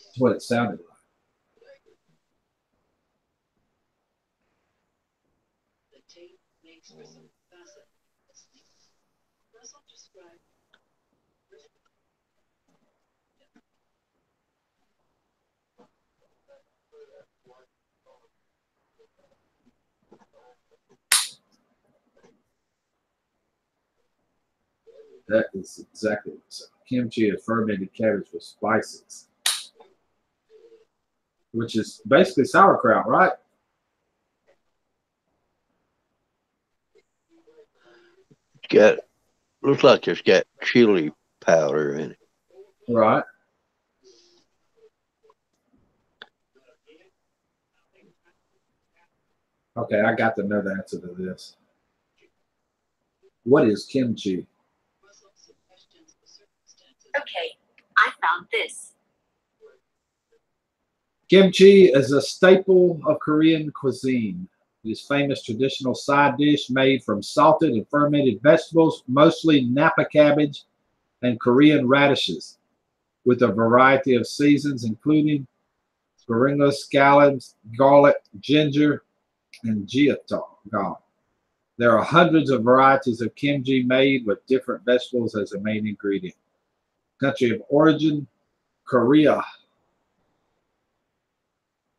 That's what it sounded like. That is exactly what it sounds like. Kimchi is fermented cabbage with spices, which is basically sauerkraut, right? Got looks like it's got chili powder in it. Right. Okay, I got to know the answer to this. What is kimchi? Okay, I found this. Kimchi is a staple of Korean cuisine. It is a famous traditional side dish made from salted and fermented vegetables, mostly Napa cabbage and Korean radishes, with a variety of seasons, including moringa, scallions, garlic, ginger, and jiatol. There are hundreds of varieties of kimchi made with different vegetables as a main ingredient. Country of origin, Korea.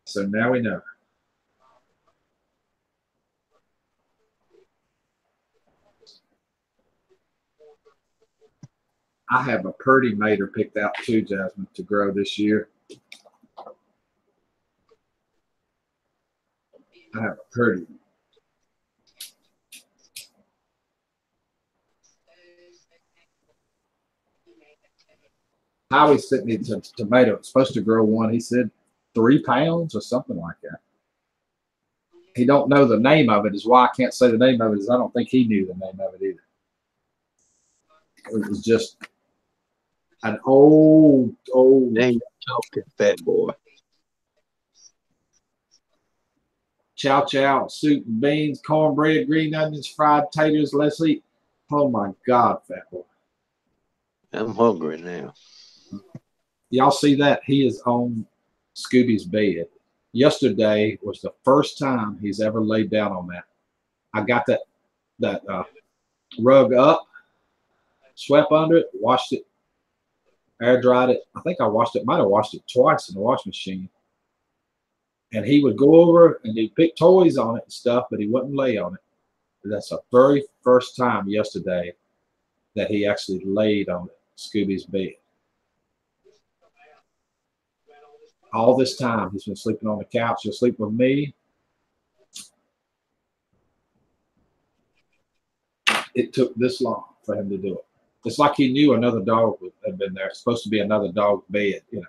So now we know. I have a Purdy mater picked out too, Jasmine, to grow this year. I have a Purdy. Howie sent me a tomato. It's supposed to grow one. He said 3 pounds or something like that. He don't know the name of it. Is why I can't say the name of it. Is I don't think he knew the name of it either. It was just an old. Ain't talking, fat boy. Chow chow, soup and beans, cornbread, green onions, fried taters. Let's eat. Oh my God, fat boy. I'm hungry now. Y'all see that? He is on Scooby's bed. Yesterday was the first time he's ever laid down on that. I got that rug up, swept under it, washed it, air dried it. I think I might have washed it twice in the washing machine. And he would go over and he'd pick toys on it and stuff, but he wouldn't lay on it. But that's the very first time yesterday that he actually laid on Scooby's bed. All this time he's been sleeping on the couch. He'll sleep with me. It took this long for him to do it. It's like he knew another dog had been there. It's supposed to be another dog's bed, you know.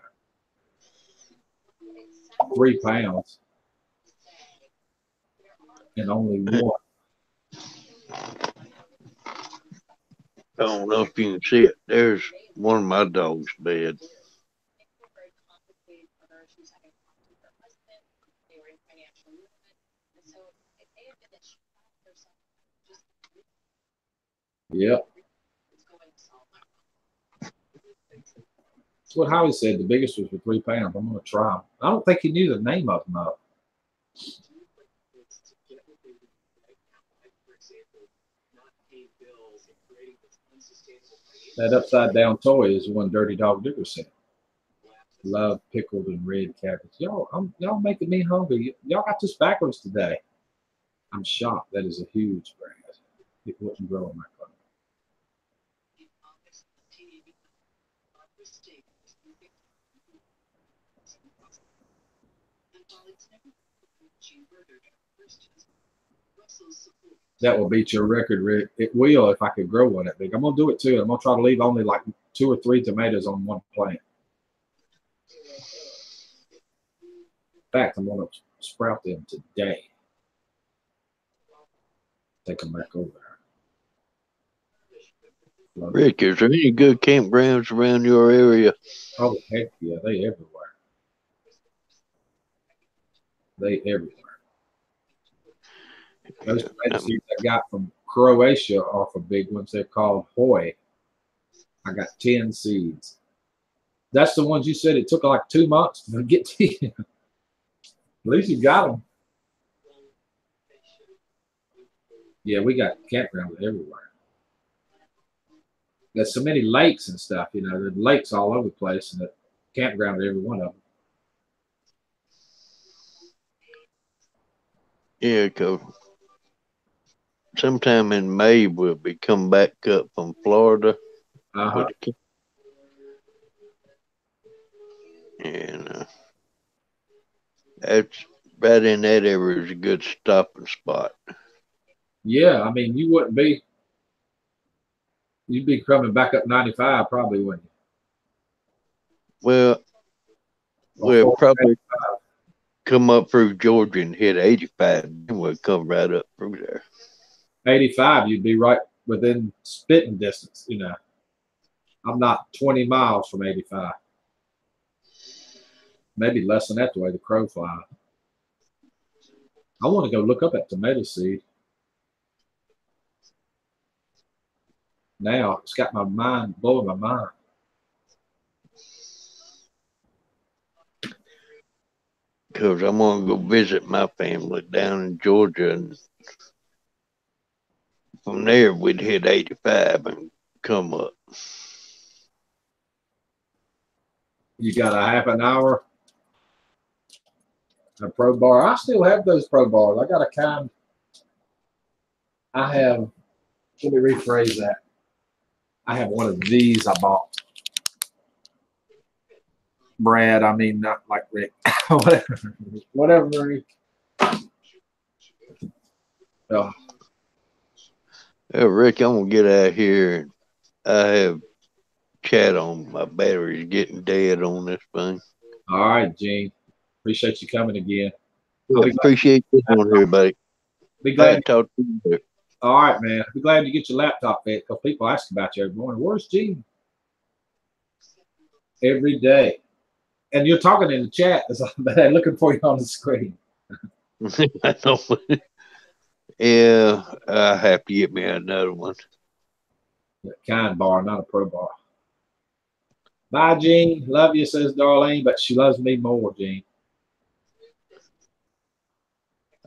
3 pounds and only one. I don't know if you can see it. There's one of my dog's bed. Yep. That's what Howie said. The biggest was for 3 pounds. I'm going to try them. I don't think he knew the name of them, though. That upside down toy is the one Dirty Dog Digger sent. Love pickled and red cabbage. Y'all making me hungry. Y'all got this backwards today. I'm shocked. That is a huge brand. It wouldn't grow in my garden. That will beat your record, Rick. It will if I could grow one that big. I'm gonna do it too. I'm gonna try to leave only like 2 or 3 tomatoes on one plant. In fact, I'm going to sprout them today. Take them back over there. Rick, is there any good campgrounds around your area? Oh, heck yeah, they everywhere. They everywhere. Those tomato seeds I got from Croatia are for big ones. They're called Hoy. I got 10 seeds. That's the ones you said it took like 2 months to get to you. At least you got them. Yeah, we got campgrounds everywhere. There's so many lakes and stuff, you know. There's lakes all over the place, and the campground at every one of them. Yeah, because sometime in May we'll be coming back up from Florida. Uh-huh. And that's right in that area is a good stopping spot. Yeah, I mean, you'd be coming back up 95 probably, wouldn't you? Well, we'll probably come up through Georgia and hit 85, and we'll come right up through there. 85, you'd be right within spitting distance, you know. I'm not 20 miles from 85. Maybe less than that the way the crow flies. I want to go look up that tomato seed. Now it's got my mind, blowing my mind. Because I'm going to go visit my family down in Georgia, and from there we'd hit 85 and come up. You got a half an hour. A Pro Bar. I still have those Pro Bars. I got a kind. I have, let me rephrase that. I have one of these I bought. Brad, I mean, not like Rick. Whatever, Rick. Oh. Hey, Rick, I'm going to get out of here. I have chat on. My battery's getting dead on this thing. All right, Gene. Appreciate you coming again. I appreciate you on here, buddy. Be glad to talk to you later. All right, man. Be glad you get your laptop fit because people ask about you every morning. Where's Gene? Every day. And you're talking in the chat, but they're looking for you on the screen. I know. Yeah, I have to get me another one. A kind bar, not a Pro Bar. Bye, Gene. Love you, says Darlene, but she loves me more, Gene.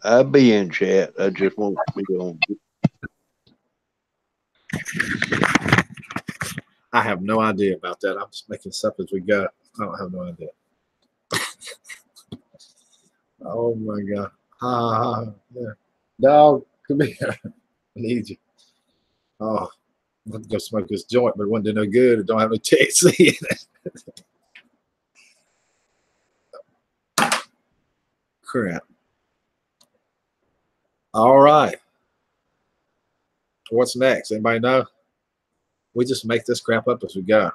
I'll be in chat. I just won't be on. I have no idea about that. I'm just making stuff as we go. I don't have no idea. Oh my God. Yeah. Dog, come here. I need you. Oh, I'm going to go smoke this joint, but it wouldn't do no good. It don't have no THC in it. Crap. All right. What's next? Anybody know? We just make this crap up as we go.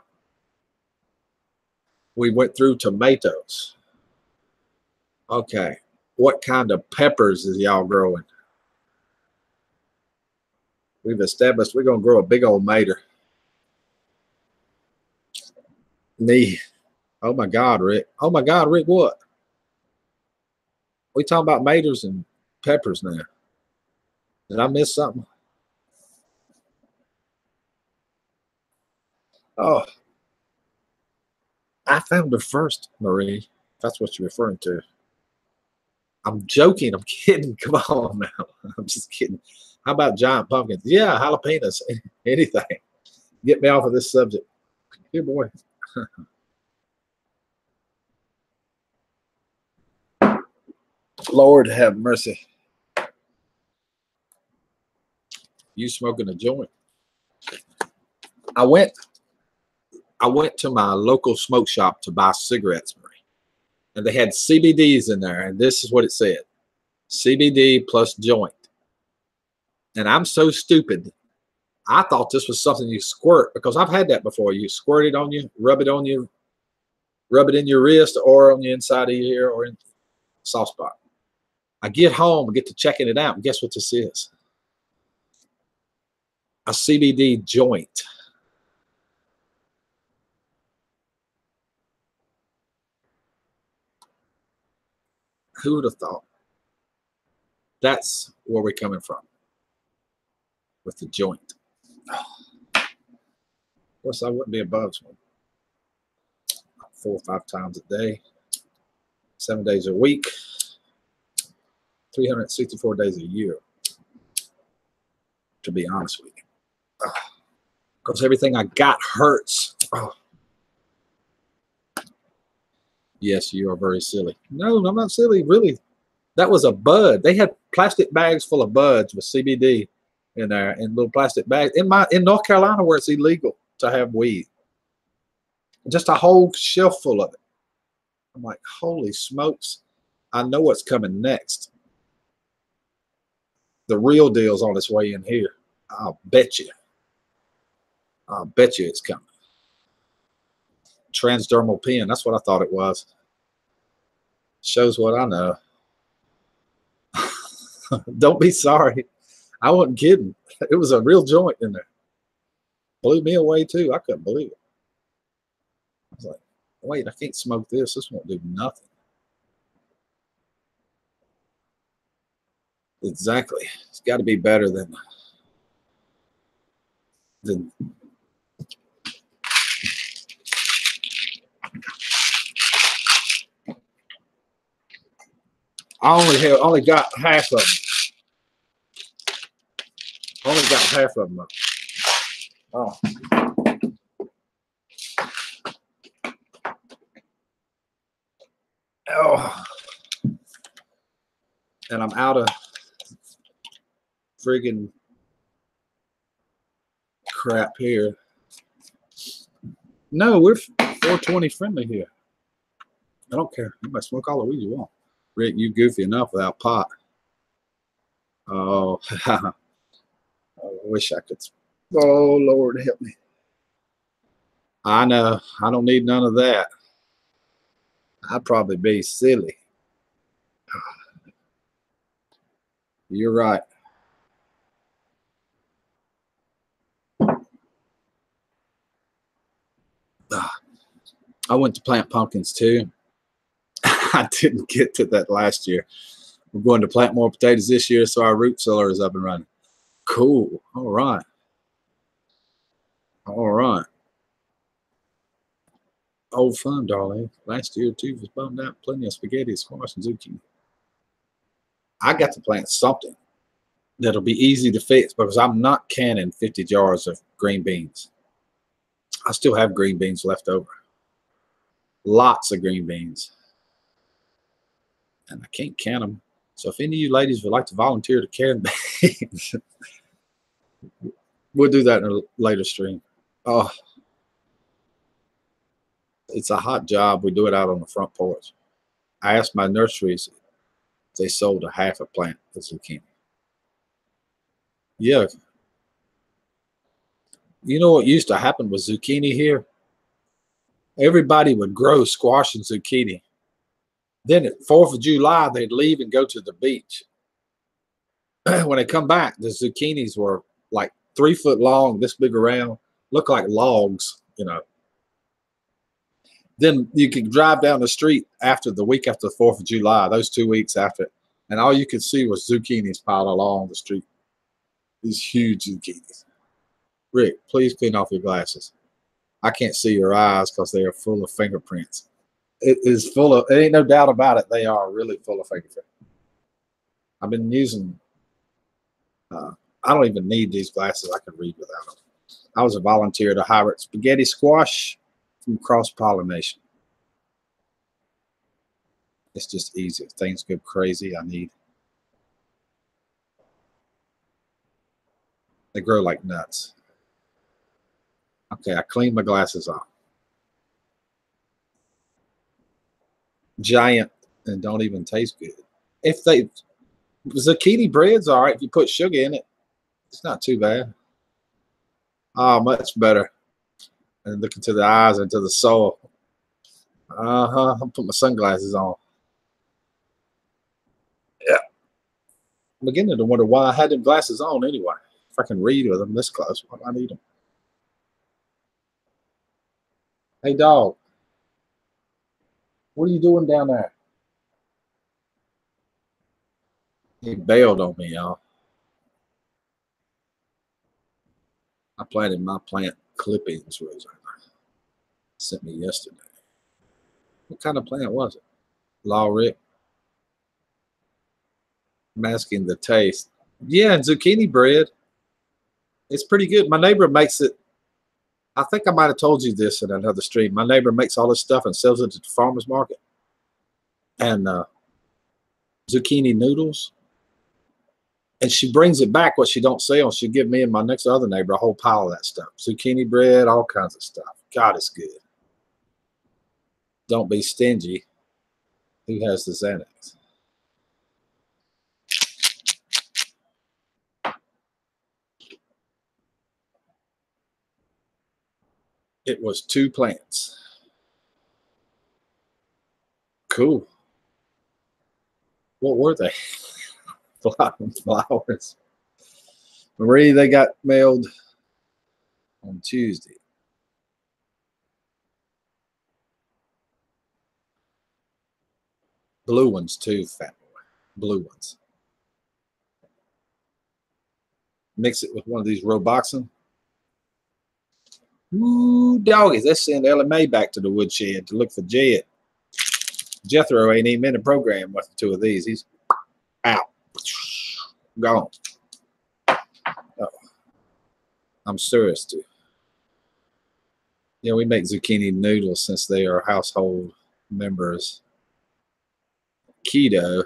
We went through tomatoes. Okay. What kind of peppers is y'all growing? We've established we're going to grow a big old mater. Me. Oh my God, Rick. Oh my God, Rick, what? We talking about maters and peppers now. Did I miss something? Oh, I found her first, Marie. If that's what you're referring to. I'm joking. I'm kidding. Come on now. I'm just kidding. How about giant pumpkins? Yeah, jalapenos. Anything. Get me off of this subject. Here, boy. Lord have mercy. You smoking a joint? I went to my local smoke shop to buy cigarettes, Marie, and they had CBDs in there, and this is what it said: CBD plus joint. And I'm so stupid, I thought this was something you squirt, because I've had that before. You squirt it on you, rub it on you, rub it in your wrist or on the inside of your ear or in soft spot. I get home and get to checking it out, and guess what this is? A CBD joint. Who would have thought? That's where we're coming from with the joint. Of course, I wouldn't be above one. 4 or 5 times a day, 7 days a week, 364 days a year, to be honest with you. Because everything I got hurts. Oh. Yes, you are very silly. No, I'm not silly, really. That was a bud. They had plastic bags full of buds with CBD in there, in little plastic bags. In North Carolina, where it's illegal to have weed. Just a whole shelf full of it. I'm like, holy smokes. I know what's coming next. The real deal's on its way in here. I'll bet you. I'll bet you it's coming. Transdermal pen. That's what I thought it was. Shows what I know. Don't be sorry. I wasn't kidding. It was a real joint in there. Blew me away too. I couldn't believe it. I was like, wait, I can't smoke this. This won't do nothing. Exactly. It's got to be better than I only got half of them. Only got half of them up. Oh. Oh. And I'm out of friggin' crap here. No, we're 420 friendly here. I don't care. You might smoke all the weed you want. Rick, you goofy enough without pot. Oh, I wish I could. Oh, Lord, help me. I know. I don't need none of that. I'd probably be silly. You're right. I went to plant pumpkins too. I didn't get to that last year. We're going to plant more potatoes this year, so our root cellar is up and running. Cool. All right. All right. Old fun, darling. Last year, too, was bummed out. Plenty of spaghetti, squash, and zucchini. I got to plant something that'll be easy to fix because I'm not canning 50 jars of green beans. I still have green beans left over. Lots of green beans. And I can't can them. So if any of you ladies would like to volunteer to can beans, we'll do that in a later stream. Oh, it's a hot job. We do it out on the front porch. I asked my nurseries if they sold a half a plant of zucchini. Yeah. You know what used to happen with zucchini here? Everybody would grow squash and zucchini. Then at 4th of July, they'd leave and go to the beach. When they come back, the zucchinis were like 3 foot long, this big around, look like logs, you know. Then you could drive down the street after the week after the 4th of July, those 2 weeks after, and all you could see was zucchinis piled along the street. These huge zucchinis. Rick, please clean off your glasses. I can't see your eyes because they are full of fingerprints. It is full of, there ain't no doubt about it. They are really full of fingerprints. I've been using, I don't even need these glasses. I could read without them. I was a volunteer to Hybrid Spaghetti Squash from cross-pollination. It's just easy. If things go crazy, they grow like nuts. Okay, I cleaned my glasses off. Giant and don't even taste good. If zucchini bread's all right if you put sugar in it. It's not too bad. Oh, much better. And look into the eyes, into the soul. I'll put my sunglasses on. Yeah. I'm beginning to wonder why I had them glasses on anyway. If I can read with them this close, why do I need them? Hey, dog. What are you doing down there? He bailed on me, y'all. I planted my plant clippings, Rosa. Sent me yesterday. What kind of plant was it? Lauric. Masking the taste. Yeah, and zucchini bread. It's pretty good. My neighbor makes it. I think I might have told you this in another stream. My neighbor makes all this stuff and sells it at the farmer's market. And zucchini noodles. And she brings it back, what she don't sell. She'll give me and my next other neighbor a whole pile of that stuff. Zucchini bread, all kinds of stuff. God, it's good. Don't be stingy. Who has the Xanax? It was 2 plants. Cool. What were they? Flowers. Marie, they got mailed on Tuesday. Blue ones too, fat boy. Blue ones. Mix it with one of these Roboxen. Ooh, doggies. Let's send Ella Mae back to the woodshed to look for Jed. Jethro ain't even in the program with 2 of these. He's out. Gone. Oh, I'm serious too. Yeah, we make zucchini noodles since they are household members. Keto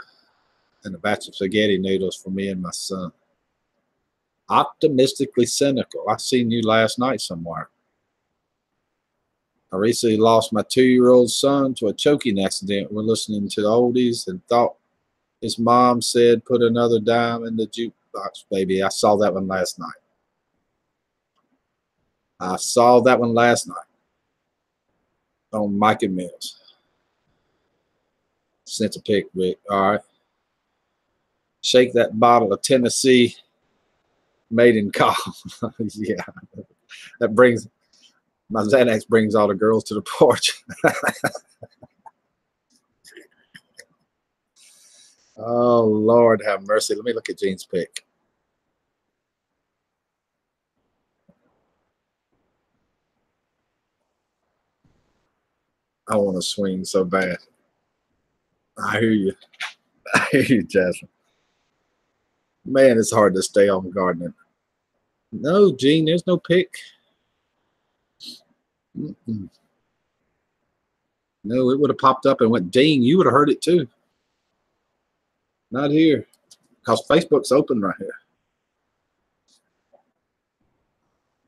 and a batch of spaghetti noodles for me and my son. Optimistically cynical. I seen you last night somewhere. I recently lost my 2-year-old son to a choking accident. We're listening to oldies and thought his mom said, put another dime in the jukebox, baby. I saw that one last night. I saw that one last night on Mike and Mills. Sent a pic, Rick. All right. Shake that bottle of Tennessee made in calm. Yeah. That brings, my Xanax brings all the girls to the porch. Oh, Lord have mercy. Let me look at Jean's pic. I want to swing so bad. I hear you. I hear you, Jasmine. Man, it's hard to stay on gardening. No, Gene, there's no pic. Mm-mm. No, it would have popped up and went ding. You would have heard it too. Not here. Because Facebook's open right here.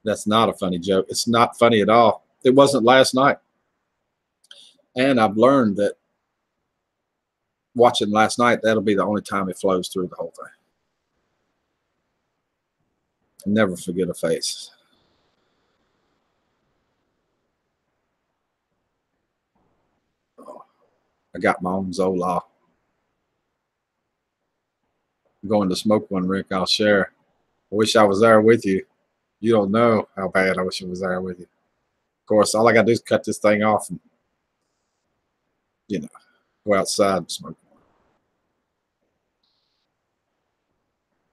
That's not a funny joke. It's not funny at all. It wasn't last night. And I've learned that watching last night, that'll be the only time it flows through the whole thing. Never forget a face. Oh, I got my own Zola. I'm going to smoke one, Rick. I'll share. I wish I was there with you. You don't know how bad I wish I was there with you. Of course, all I got to do is cut this thing off and, you know, go outside and smoke.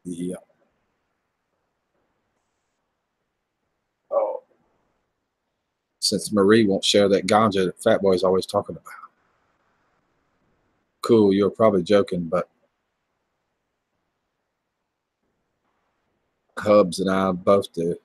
Yeah. Oh. Since Marie won't share that ganja that Fat Boy's always talking about. Cool, you're probably joking, but Hubs and I both do.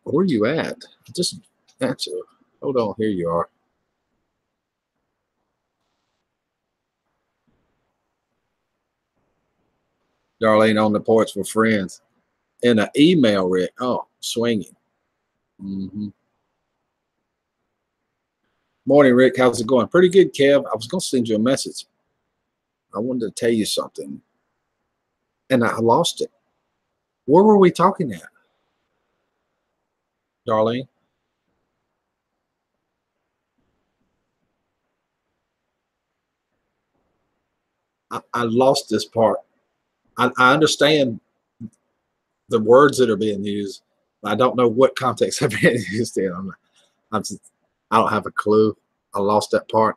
Where you at? Just answer. Hold on. Here you are. Darlene on the porch with friends. In an email, Rick. Oh, swinging. Morning, Rick. How's it going? Pretty good, Kev. I was going to send you a message. I wanted to tell you something. And I lost it. Where were we talking at? Darlene? I lost this part. I understand the words that are being used. I don't know what context they're being used in. I don't have a clue. I lost that part.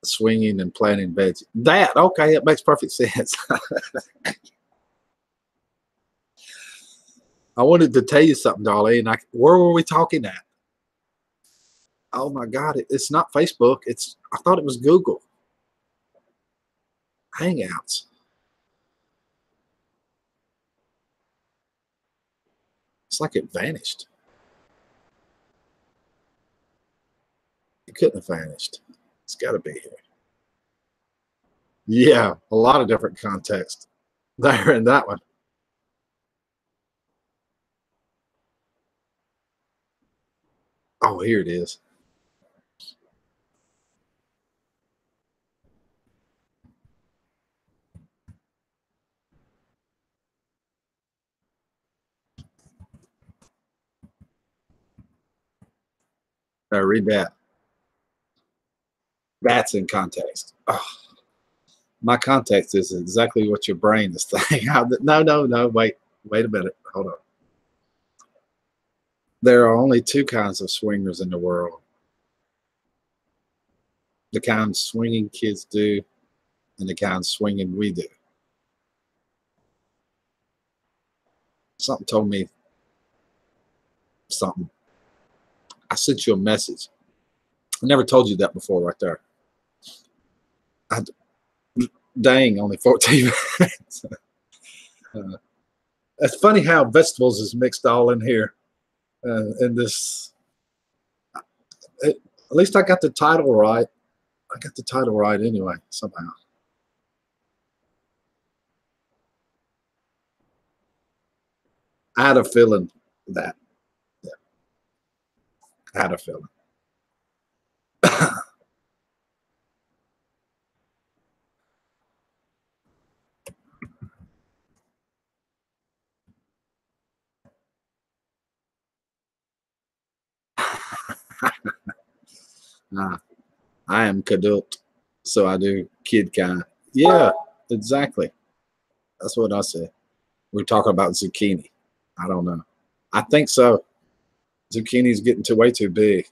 Swinging and planting veggies. That, okay, it makes perfect sense. I wanted to tell you something, Darlene. Where were we talking at? Oh my God, it's not Facebook. I thought it was Google Hangouts. It's like it vanished. It couldn't have vanished. It's got to be here. Yeah, a lot of different context there in that one. Oh, here it is. Now read that. That's in context. Oh, my context is exactly what your brain is saying. No. Wait a minute. Hold on. There are only two kinds of swingers in the world. The kind swinging kids do and the kind swinging we do. Something told me something. I sent you a message. I never told you that before right there. Dang, only 14 minutes. It's funny how vegetables is mixed all in here. In this, at least I got the title right. I got the title right anyway, somehow. I had a feeling that. Yeah. I had a feeling. I am adult, so I do kid kind. Yeah, exactly. That's what I said. We're talking about zucchini. I don't know. I think so. Zucchini's getting way too big.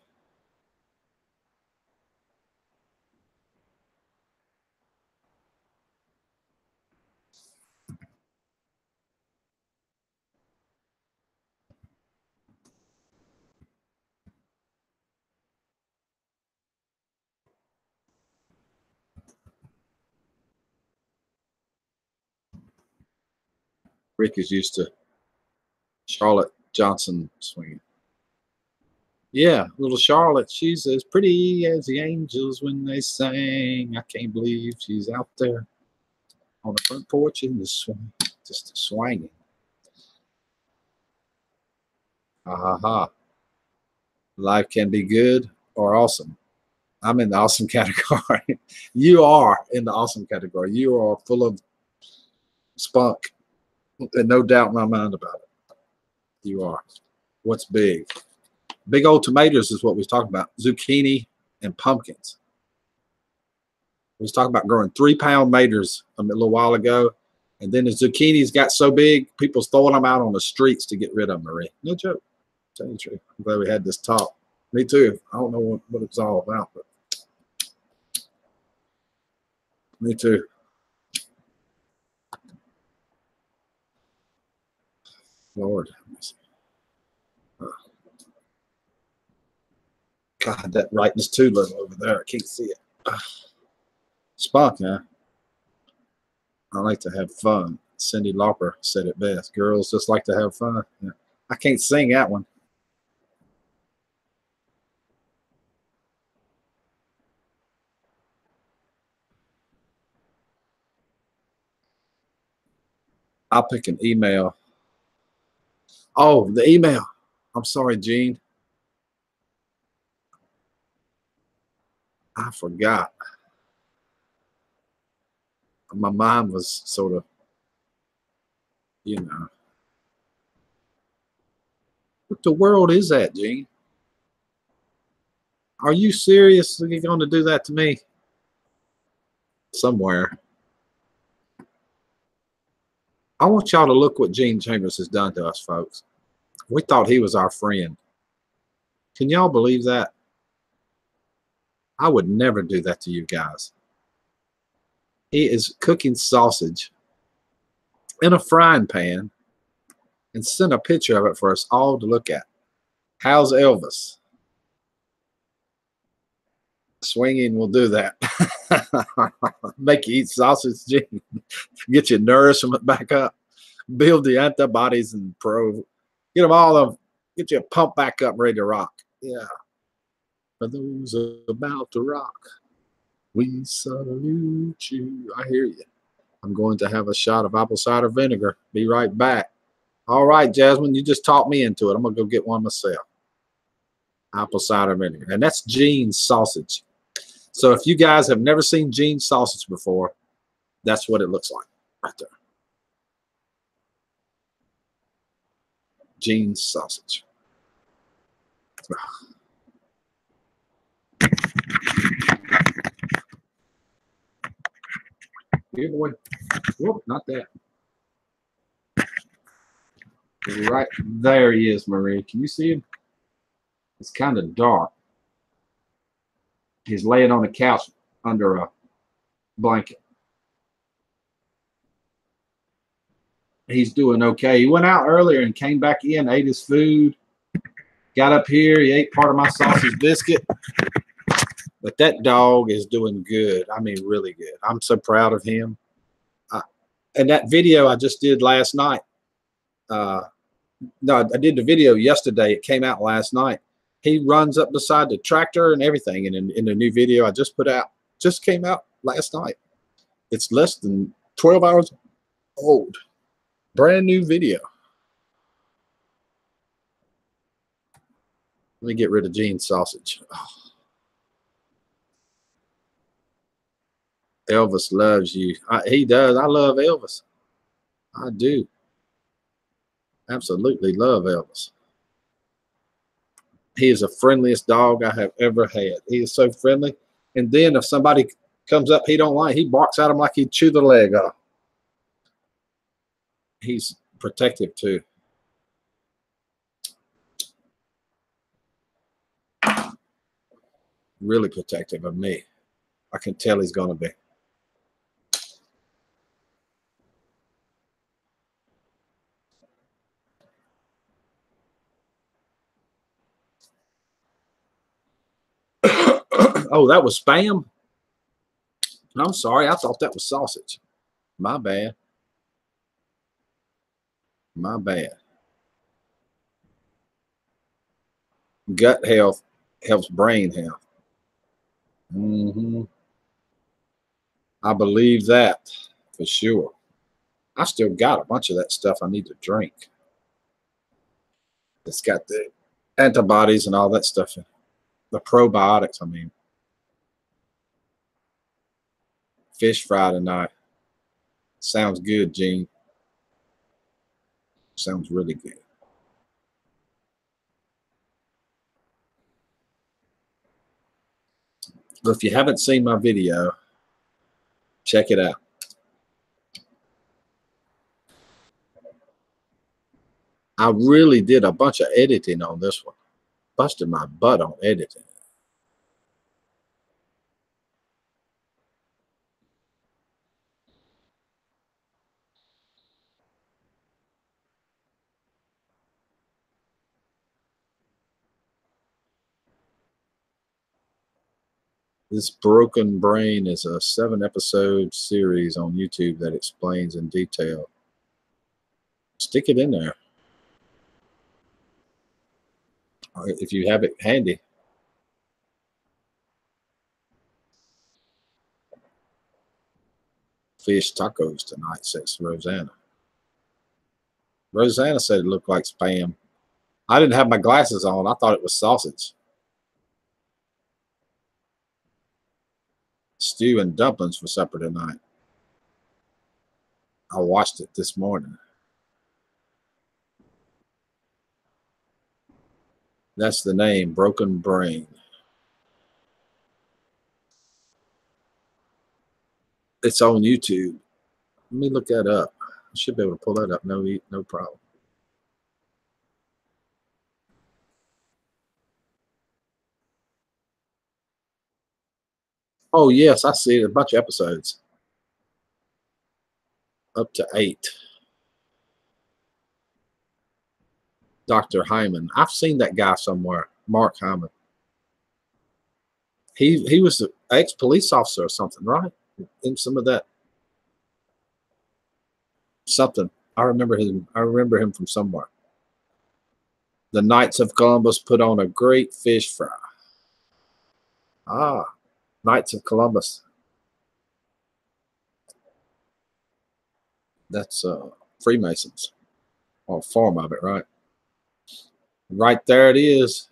Rick is used to Charlotte Johnson swinging. Yeah, little Charlotte, she's as pretty as the angels when they sang. I can't believe she's out there on the front porch in the swing, just swinging. Ha ha ha. Life can be good or awesome. I'm in the awesome category. You are in the awesome category. You are full of spunk, and no doubt in my mind about it. You are. What's big? Big old tomatoes is what we was talking about. Zucchini and pumpkins. We was talking about growing 3-pound tomatoes a little while ago, and then the zucchinis got so big, people's throwing them out on the streets to get rid of them, Marie. No joke. Tell you the truth. I'm glad we had this talk. Me too. I don't know what it's all about, but me too. Lord. God, that brightness too little over there. I can't see it. Spock, huh? I like to have fun. Cyndi Lauper said it best. Girls just like to have fun. Yeah. I can't sing that one. I'll pick an email. Oh, the email. I'm sorry, Gene. I forgot. My mind was sort of, you know. What the world is that, Gene? Are you seriously going to do that to me? Somewhere. I want y'all to look what Gene Chambers has done to us, folks. We thought he was our friend. Can y'all believe that? I would never do that to you guys. He is cooking sausage in a frying pan and sent a picture of it for us all to look at. How's Elvis? Swinging will do that. Make you eat sausage, Gene. Get your nourishment back up. Build the antibodies and get them all up. Get you pumped back up, ready to rock. Yeah. For those about to rock, we salute you. I hear you. I'm going to have a shot of apple cider vinegar. Be right back. All right, Jasmine, you just talked me into it. I'm going to go get one myself. Apple cider vinegar. And that's Gene's sausage. So if you guys have never seen Gene's sausage before, that's what it looks like right there. Gene's sausage. Here, boy. Whoop, not that. Right there he is, Marie. Can you see him? It's kind of dark. He's laying on a couch under a blanket. He's doing okay. He went out earlier and came back in, ate his food, got up here. He ate part of my sausage biscuit. But that dog is doing good. I mean, really good. I'm so proud of him. And that video I just did last night. No, I did the video yesterday. It came out last night. He runs up beside the tractor and everything. And in the new video I just put out, just came out last night. It's less than 12 hours old. Brand new video. Let me get rid of Gene's sausage. Oh. Elvis loves you. He does. I love Elvis. I do. Absolutely love Elvis. He is the friendliest dog I have ever had. He is so friendly. And then if somebody comes up he don't like, he barks at him like he'd chew the leg off. He's protective too. Really protective of me. I can tell he's going to be. Oh, that was Spam? I'm sorry. I thought that was sausage. My bad. My bad. Gut health helps brain health. I believe that for sure. I still got a bunch of that stuff I need to drink. It's got the antibodies and all that stuff in it. The probiotics, I mean. Fish fry tonight. Sounds good, Gene. Sounds really good. If you haven't seen my video, check it out. I really did a bunch of editing on this one. Busted my butt on editing. This Broken Brain is a 7-episode series on YouTube that explains in detail. Stick it in there. if you have it handy. Fish tacos tonight, says Rosanna. Rosanna said it looked like Spam. I didn't have my glasses on. I thought it was sausage. Stew and dumplings for supper tonight. I watched it this morning. That's the name, Broken Brain. It's on YouTube. Let me look that up. I should be able to pull that up. No problem. Oh, yes, I see it. A bunch of episodes. Up to 8. Dr. Hyman. I've seen that guy somewhere. Mark Hyman. He was an ex-police officer or something, right? In some of that. Something. I remember him from somewhere. The Knights of Columbus put on a great fish fry. Ah, Knights of Columbus. That's Freemasons. Or a form of it, right? Right there it is.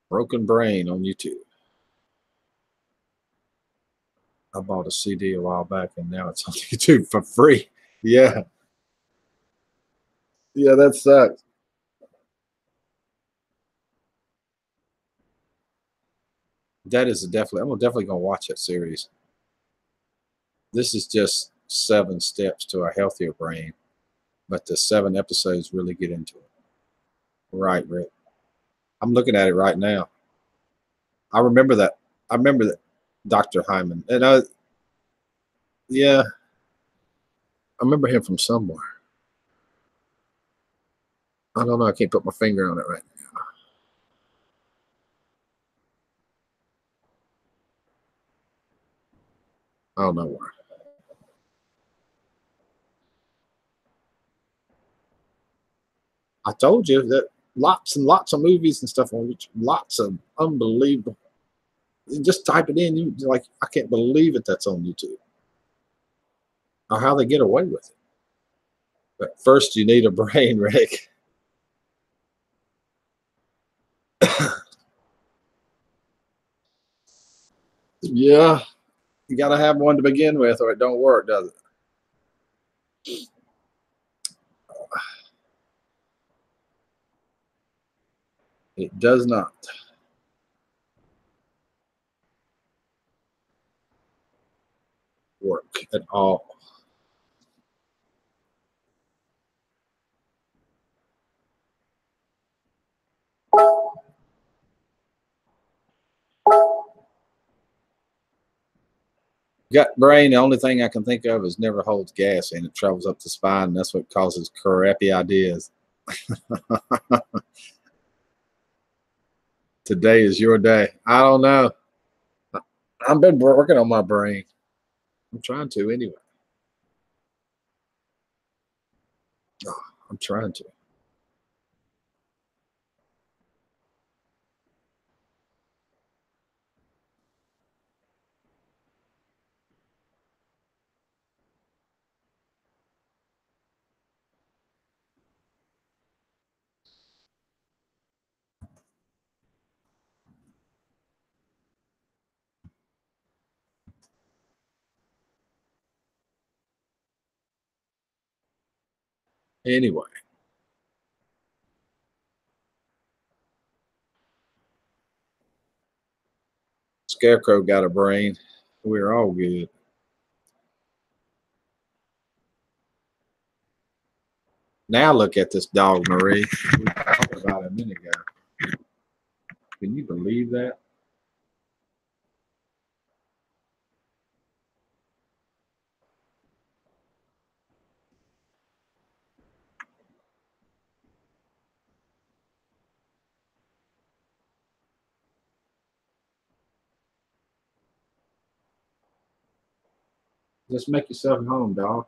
Broken Brain on YouTube. I bought a CD a while back and now it's on YouTube for free. Yeah. Yeah, that sucks. That is definitely, I'm definitely going to watch that series. This is just 7 steps to a healthier brain, but the 7 episodes really get into it. Right, Rick. I'm looking at it right now. I remember that. I remember that Dr. Hyman. And yeah, I remember him from somewhere. I don't know. I can't put my finger on it right now. I don't know where. I told you that lots and lots of movies and stuff on YouTube. Lots of unbelievable. You just type it in. You like, I can't believe it. That's on YouTube. Or how they get away with it. But first, you need a brain, Rick. Yeah, you got to have one to begin with, or it don't work, does it? It does not work at all. Gut brain, the only thing I can think of is never holds gas and it travels up the spine. And that's what causes crappy ideas. Today is your day. I don't know. I've been working on my brain. I'm trying to anyway. Oh, I'm trying to. Anyway. Scarecrow got a brain. We're all good. Now look at this dog, Marie. We talked about it a minute ago. Can you believe that? Just make yourself at home, dog.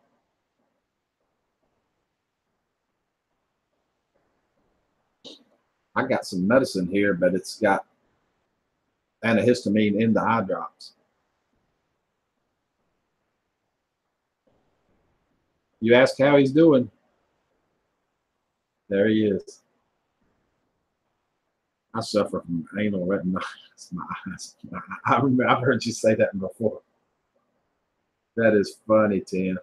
I got some medicine here, but it's got antihistamine in the eye drops. You ask how he's doing. There he is. I suffer from anal retinitis in my eyes. I've heard you say that before. That is funny, Tim.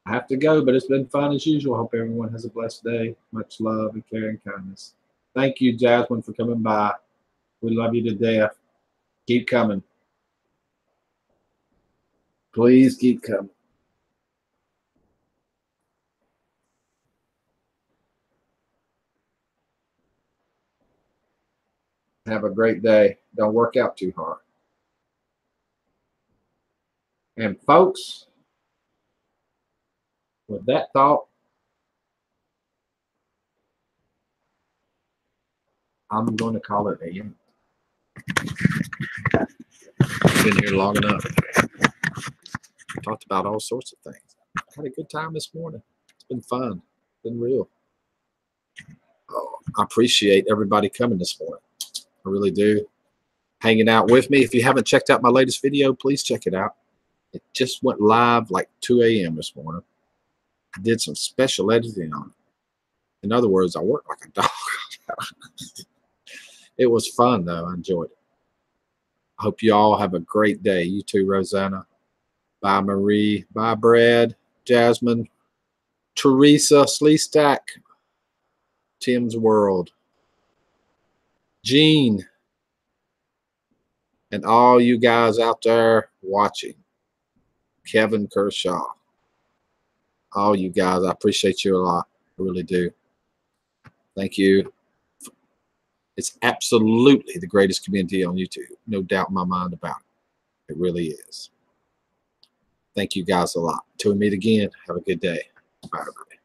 I have to go, but it's been fun as usual. Hope everyone has a blessed day. Much love and care and kindness. Thank you, Jasmine, for coming by. We love you to death. Keep coming. Please keep coming. Have a great day. Don't work out too hard. And folks, with that thought, I'm going to call it a end. Been here long enough. Talked about all sorts of things. Had a good time this morning. It's been fun. Been real. Oh, I appreciate everybody coming this morning. I really do. Hanging out with me. If you haven't checked out my latest video, please check it out. It just went live like 2 a.m. this morning. I did some special editing on it. In other words, I worked like a dog. It was fun, though. I enjoyed it. I hope you all have a great day. You too, Rosanna. Bye, Marie. Bye, Brad, Jasmine, Teresa, Sleestack, Tim's World, Jean, and all you guys out there watching. Kevin Kershaw. All you guys, I appreciate you a lot. I really do. Thank you. It's absolutely the greatest community on YouTube. No doubt in my mind about it. It really is. Thank you guys a lot. Till we meet again, have a good day. Bye, everybody.